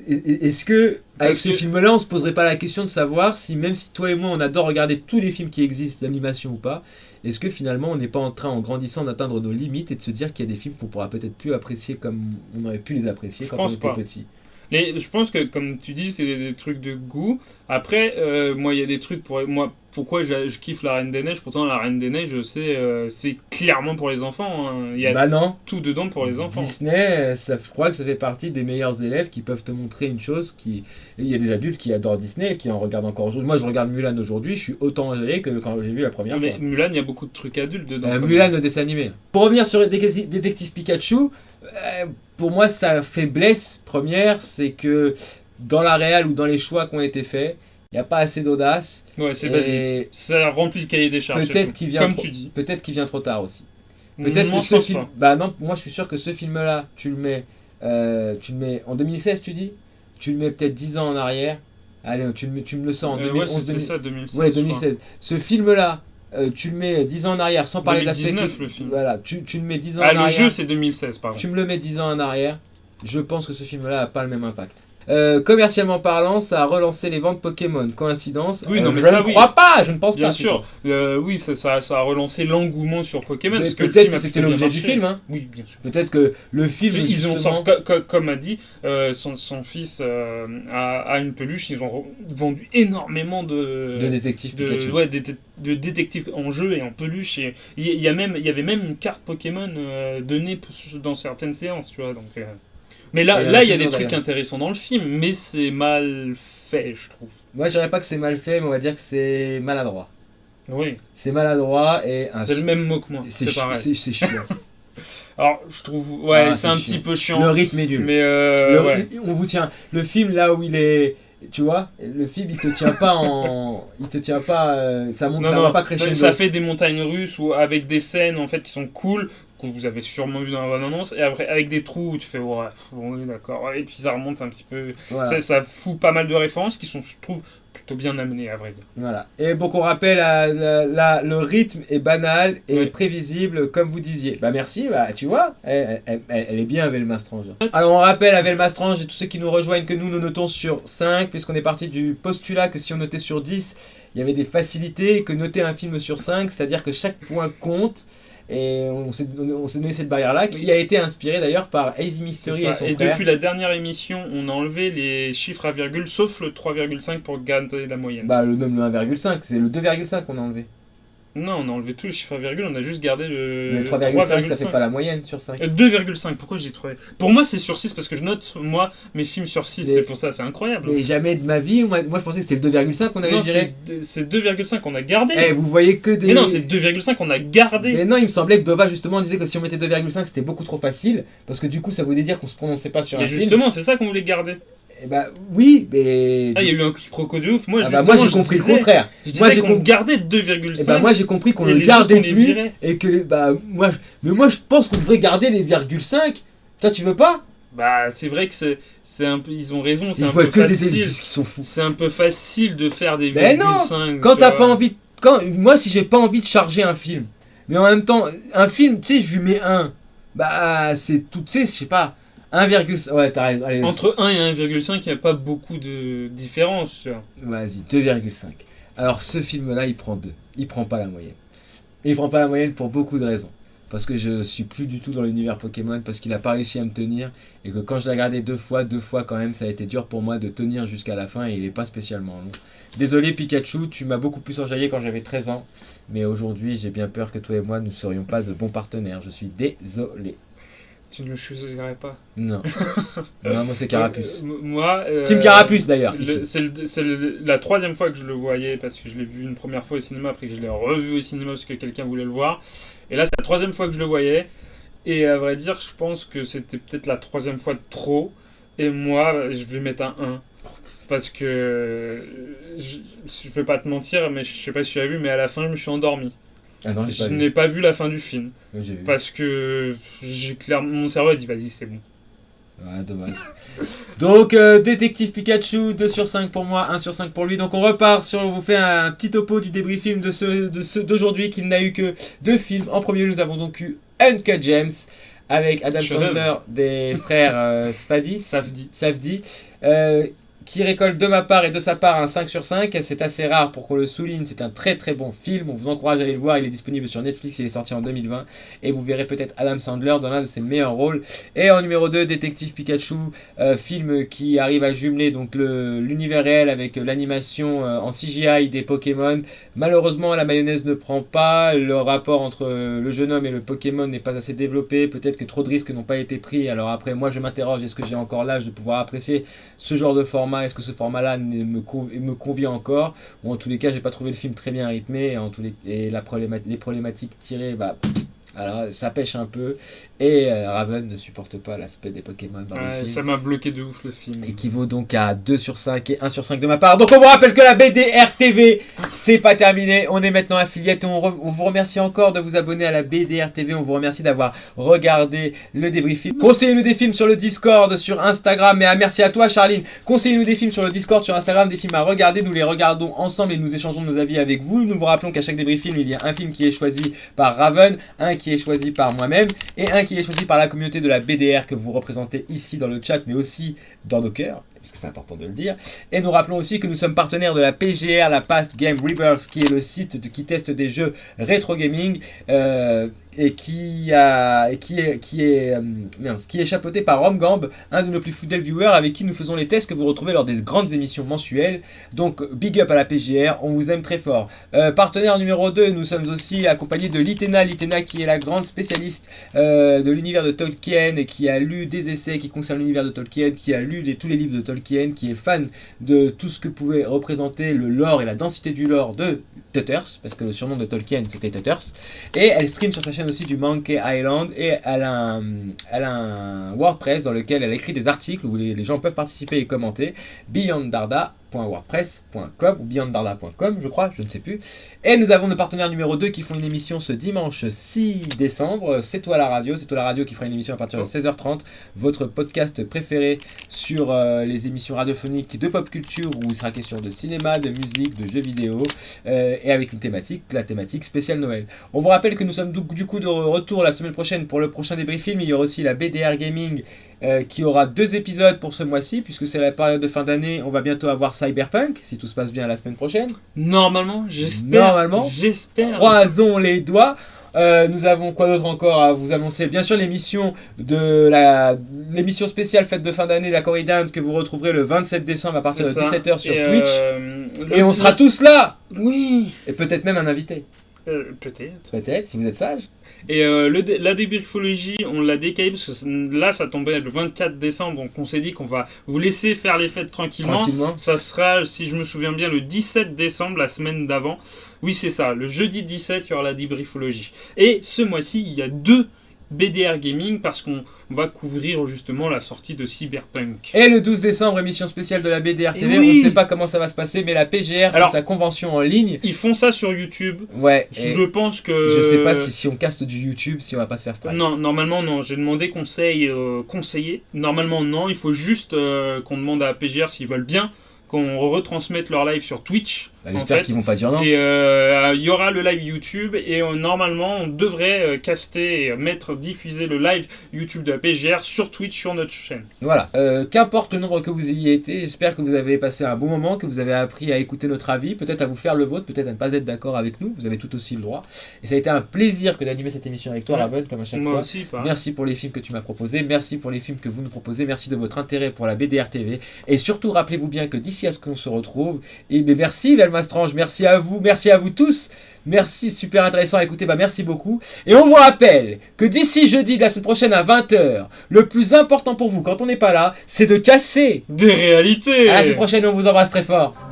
Est-ce que, avec ce film-là, on se poserait pas la question de savoir si, même si toi et moi, on adore regarder tous les films qui existent, d'animation ou pas, est-ce que finalement, on n'est pas en train, en grandissant, d'atteindre nos limites et de se dire qu'il y a des films qu'on pourra peut-être plus apprécier comme on aurait pu les apprécier quand on était petit ? Mais je pense que, comme tu dis, c'est des trucs de goût. Après, moi, il y a des trucs pour moi. Pourquoi je kiffe La Reine des Neiges ? Pourtant, La Reine des Neiges, je sais, c'est clairement pour les enfants. Hein. Il y a bah non. tout dedans pour les enfants. Disney, je crois que ça fait partie des meilleurs élèves qui peuvent te montrer une chose qui... Il y a des adultes qui adorent Disney et qui en regardent encore aujourd'hui. Moi, je regarde Mulan aujourd'hui, je suis autant enjaillé que quand j'ai vu la première fois. Mais Mulan, il y a beaucoup de trucs adultes dedans. Mulan, le dessin animé. Pour revenir sur Détective Pikachu, pour moi, sa faiblesse première, c'est que dans la réal ou dans les choix qui ont été faits, il n'y a pas assez d'audace. Ouais, c'est basique. Ça remplit le cahier des charges. Peut-être qu'il vient comme tu dis. Peut-être qu'il vient trop tard aussi. Peut-être que ce film... Bah non, moi je suis sûr que ce film-là, tu le mets en 2016, tu dis ? Tu le mets peut-être 10 ans en arrière. Allez, tu me le sens en 2011. Ouais, c'était ça, 2016. Ouais, 2016. Ce film-là, tu le mets 10 ans en arrière, sans parler de l'aspect... 2019, le film. Voilà, tu le mets 10 ans en arrière. Ah, le jeu, c'est 2016, pardon. Tu me le mets 10 ans en arrière, je pense que ce film-là n'a pas le même impact. Commercialement parlant, ça a relancé les ventes Pokémon. Coïncidence ? Oui, non, mais je ça, ne crois pas, je ne pense bien pas. Sûr, oui, ça a relancé l'engouement sur Pokémon. Mais parce peut-être que, que c'était l'objet du film. Hein. Oui, bien sûr. Peut-être que le film. Ils ont comme a dit, son fils a une peluche. Ils ont vendu énormément de détectives Pikachu. Ouais, de détectives en jeu et en peluche. Et il y avait même une carte Pokémon donnée dans certaines séances, tu vois. Donc. Mais là, il y a des trucs intéressants dans le film, mais c'est mal fait, je trouve. Moi, je dirais pas que c'est mal fait, mais on va dire que c'est maladroit. Oui. C'est maladroit et... C'est le même mot que moi, c'est pareil. C'est chiant. Alors, je trouve... Ouais, c'est un petit peu chiant. Le rythme est nul. Mais ouais. On vous tient... Le film, là où il est... Tu vois, le film, il te tient pas en... Il te tient pas... ça monte, ça va pas crescendo. Ça fait des montagnes russes ou avec des scènes, en fait, qui sont cool... que vous avez sûrement vu dans la bande-annonce, et après avec des trous où tu fais ouais, oui d'accord, et puis ça remonte un petit peu, voilà. Ça fout pas mal de références qui sont, je trouve, plutôt bien amenées à vrai dire. Voilà, et donc on rappelle, le rythme est banal et prévisible comme vous disiez. Bah merci, bah tu vois, elle est bien Velma Strange. Alors on rappelle à Velma Strange et tous ceux qui nous rejoignent que nous notons sur 5, puisqu'on est parti du postulat que si on notait sur 10, il y avait des facilités, et que noter un film sur 5, c'est-à-dire que chaque point compte. Et on s'est donné cette barrière-là, qui a été inspirée d'ailleurs par Easy Mystery et son frère. Et depuis la dernière émission, on a enlevé les chiffres à virgule, sauf le 3,5 pour garder la moyenne. Bah même le 1,5, c'est le 2,5 qu'on a enlevé. Non, on a enlevé tous les chiffres à virgule, on a juste gardé le 3,5, ça fait pas la moyenne sur 5. 2,5, pourquoi j'ai trouvé ? Pour moi, c'est sur 6, parce que je note, moi, mes films sur 6, c'est pour ça, c'est incroyable. Mais jamais de ma vie, moi je pensais que c'était le 2,5 qu'on avait viré. C'est 2,5 qu'on a gardé. Vous voyez que des... Mais non, c'est 2,5 qu'on a gardé. Mais non, il me semblait que Dova, justement, disait que si on mettait 2,5, c'était beaucoup trop facile, parce que du coup, ça voulait dire qu'on se prononçait pas sur un film. Et justement, c'est ça qu'on voulait garder. Bah oui, mais... Ah, il y a eu un quiproquo de ouf. Moi, moi j'ai compris le contraire. Je disais qu'on gardait 2,5. Bah moi j'ai compris qu'on le gardait plus et que moi je pense qu'on devrait garder les 0,5. Toi tu veux pas ? Bah c'est vrai que c'est un peu, ils ont raison, c'est un peu facile. Des qui sont fous. C'est un peu facile de faire des 0,5. Mais non, quand t'as pas envie, moi si j'ai pas envie de charger un film, Mais en même temps, un film, tu sais, je lui mets 1. Bah, c'est tout, tu sais, je sais pas. 1,5. Ouais, t'as raison. Allez, Entre 1 et 1,5, il n'y a pas beaucoup de différence. Tu vois. vas-y, 2,5. Alors, ce film-là, il prend 2. Il prend pas la moyenne. Et il prend pas la moyenne pour beaucoup de raisons. Parce que je suis plus du tout dans l'univers Pokémon, parce qu'il a pas réussi à me tenir, et que quand je l'ai regardé deux fois quand même, ça a été dur pour moi de tenir jusqu'à la fin, et il est pas spécialement long. Désolé Pikachu, tu m'as beaucoup plus enjaillé quand j'avais 13 ans, mais aujourd'hui j'ai bien peur que toi et moi ne serions pas de bons partenaires, je suis désolé. Tu ne le choisirais pas. Non. Non, moi c'est Carapuce. Moi... Team Carapuce d'ailleurs. C'est la troisième fois que je le voyais, parce que je l'ai vu une première fois au cinéma, après que je l'ai revu au cinéma parce que quelqu'un voulait le voir. Et là, c'est la troisième fois que je le voyais. Et à vrai dire, je pense que c'était peut-être la troisième fois de trop. Et moi, je vais mettre un 1. Parce que... Je vais pas te mentir, mais je sais pas si tu as vu, mais à la fin, je me suis endormi. Ah non, je n'ai pas vu la fin du film. Oui, j'ai vu. Parce que mon cerveau a dit, vas-y, c'est bon. Ouais, dommage. Donc, Détective Pikachu, 2 sur 5 pour moi, 1 sur 5 pour lui. Donc, on repart on vous fait un petit topo du débrief film d'aujourd'hui, qu'il n'a eu que 2 films. En premier, nous avons donc eu Uncut Gems, avec Adam Sandler des frères Safdie, qui récolte de ma part et de sa part un 5 sur 5. C'est assez rare pour qu'on le souligne. C'est un très très bon film. On vous encourage à aller le voir. Il est disponible sur Netflix. Il est sorti en 2020. Et vous verrez peut-être Adam Sandler dans l'un de ses meilleurs rôles. Et en numéro 2, Détective Pikachu. Film qui arrive à jumeler donc l'univers réel avec l'animation en CGI des Pokémon. Malheureusement, la mayonnaise ne prend pas. Le rapport entre le jeune homme et le Pokémon n'est pas assez développé. Peut-être que trop de risques n'ont pas été pris. Alors après, moi je m'interroge. Est-ce que j'ai encore l'âge de pouvoir apprécier ce genre de format? Est-ce que ce format-là me convient encore? Ou en tous les cas, j'ai pas trouvé le film très bien rythmé. Et les problématiques tirées, alors ça pêche un peu. Et Raven ne supporte pas l'aspect des Pokémon dans le film. Ça m'a bloqué de ouf le film. Équivaut donc à 2 sur 5 et 1 sur 5 de ma part. Donc on vous rappelle que la BDR TV, c'est pas terminé. On est maintenant affiliate et on vous remercie encore de vous abonner à la BDR TV. On vous remercie d'avoir regardé le débrief film. Conseillez-nous des films sur le Discord, sur Instagram. Et merci à toi Charline. Conseillez-nous des films sur le Discord, sur Instagram, des films à regarder. Nous les regardons ensemble et nous échangeons nos avis avec vous. Nous vous rappelons qu'à chaque débrief film, il y a un film qui est choisi par Raven, un qui est choisi par moi-même et un qui est choisi par la communauté de la BDR que vous représentez ici dans le chat, mais aussi dans nos cœurs, parce que c'est important de le dire. Et nous rappelons aussi que nous sommes partenaires de la PGR, la Past Game Rebirth, qui est le site qui teste des jeux rétro gaming et qui est chapeauté par Romgamb, un de nos plus fidèles viewers avec qui nous faisons les tests que vous retrouvez lors des grandes émissions mensuelles. Donc big up à la PGR, on vous aime très fort. Partenaire numéro 2, nous sommes aussi accompagnés de Litena qui est la grande spécialiste de l'univers de Tolkien et qui a lu des essais qui concernent l'univers de Tolkien, qui a lu tous les livres de Tolkien, qui est fan de tout ce que pouvait représenter le lore et la densité du lore de Tutters, parce que le surnom de Tolkien c'était Tutters, et elle stream sur sa chaîne aussi du Monkey Island, et elle a un WordPress dans lequel elle écrit des articles où les gens peuvent participer et commenter, beyonddarda.wordpress.com ou beyonddarda.com je crois, je ne sais plus. Et nous avons nos partenaires numéro 2 qui font une émission ce dimanche 6 décembre, C'est toi la radio qui fera une émission à partir de 16h30, votre podcast préféré sur les émissions radiophoniques de pop culture où il sera question de cinéma, de musique, de jeux vidéo et avec une thématique, la thématique spéciale Noël. On vous rappelle que nous sommes du coup de retour la semaine prochaine pour le prochain débrief film. Il y aura aussi la BDR Gaming qui aura 2 épisodes pour ce mois-ci, puisque c'est la période de fin d'année. On va bientôt avoir Cyberpunk, si tout se passe bien la semaine prochaine. Normalement, j'espère. Croisons les doigts. Nous avons quoi d'autre encore à vous annoncer? Bien sûr l'émission spéciale fête de fin d'année, la Corridante, que vous retrouverez le 27 décembre à partir de 17h sur Twitch. Et on sera tous là. Oui. Et peut-être même un invité. Peut-être, si vous êtes sage. Et la débriefologie, on l'a décalé parce que là, ça tombait le 24 décembre, donc on s'est dit qu'on va vous laisser faire les fêtes tranquillement. Ça sera, si je me souviens bien, le 17 décembre, la semaine d'avant. Oui, c'est ça, le jeudi 17, il y aura la débriefologie. Et ce mois-ci, il y a 2 BDR Gaming parce qu'on va couvrir justement la sortie de Cyberpunk. Et le 12 décembre, émission spéciale de la BDR TV. Oui. On ne sait pas comment ça va se passer, mais la PGR fait sa convention en ligne. Ils font ça sur YouTube. Ouais. Je pense que... Je sais pas si on caste du YouTube, si on va pas se faire strike. Non, normalement non. J'ai demandé conseiller. Normalement non. Il faut juste qu'on demande à la PGR s'ils veulent bien qu'on retransmette leur live sur Twitch. J'espère qu'ils vont pas dire non. Et il y aura le live YouTube et normalement on devrait caster et diffuser le live YouTube de la PGR sur Twitch sur notre chaîne. Voilà. Qu'importe le nombre que vous ayez été, j'espère que vous avez passé un bon moment, que vous avez appris à écouter notre avis, peut-être à vous faire le vôtre, peut-être à ne pas être d'accord avec nous. Vous avez tout aussi le droit. Et ça a été un plaisir que d'animer cette émission avec toi, Raven, comme à chaque fois. Aussi, merci pour les films que tu m'as proposés, merci pour les films que vous nous proposez, merci de votre intérêt pour la BDR TV. Et surtout, rappelez-vous bien que d'ici à ce qu'on se retrouve, et merci Velmastrange, merci à vous tous. Merci, super intéressant à écouter, merci beaucoup. Et on vous rappelle que d'ici jeudi de la semaine prochaine à 20h, le plus important pour vous quand on n'est pas là, c'est de casser des réalités. À la semaine prochaine, on vous embrasse très fort.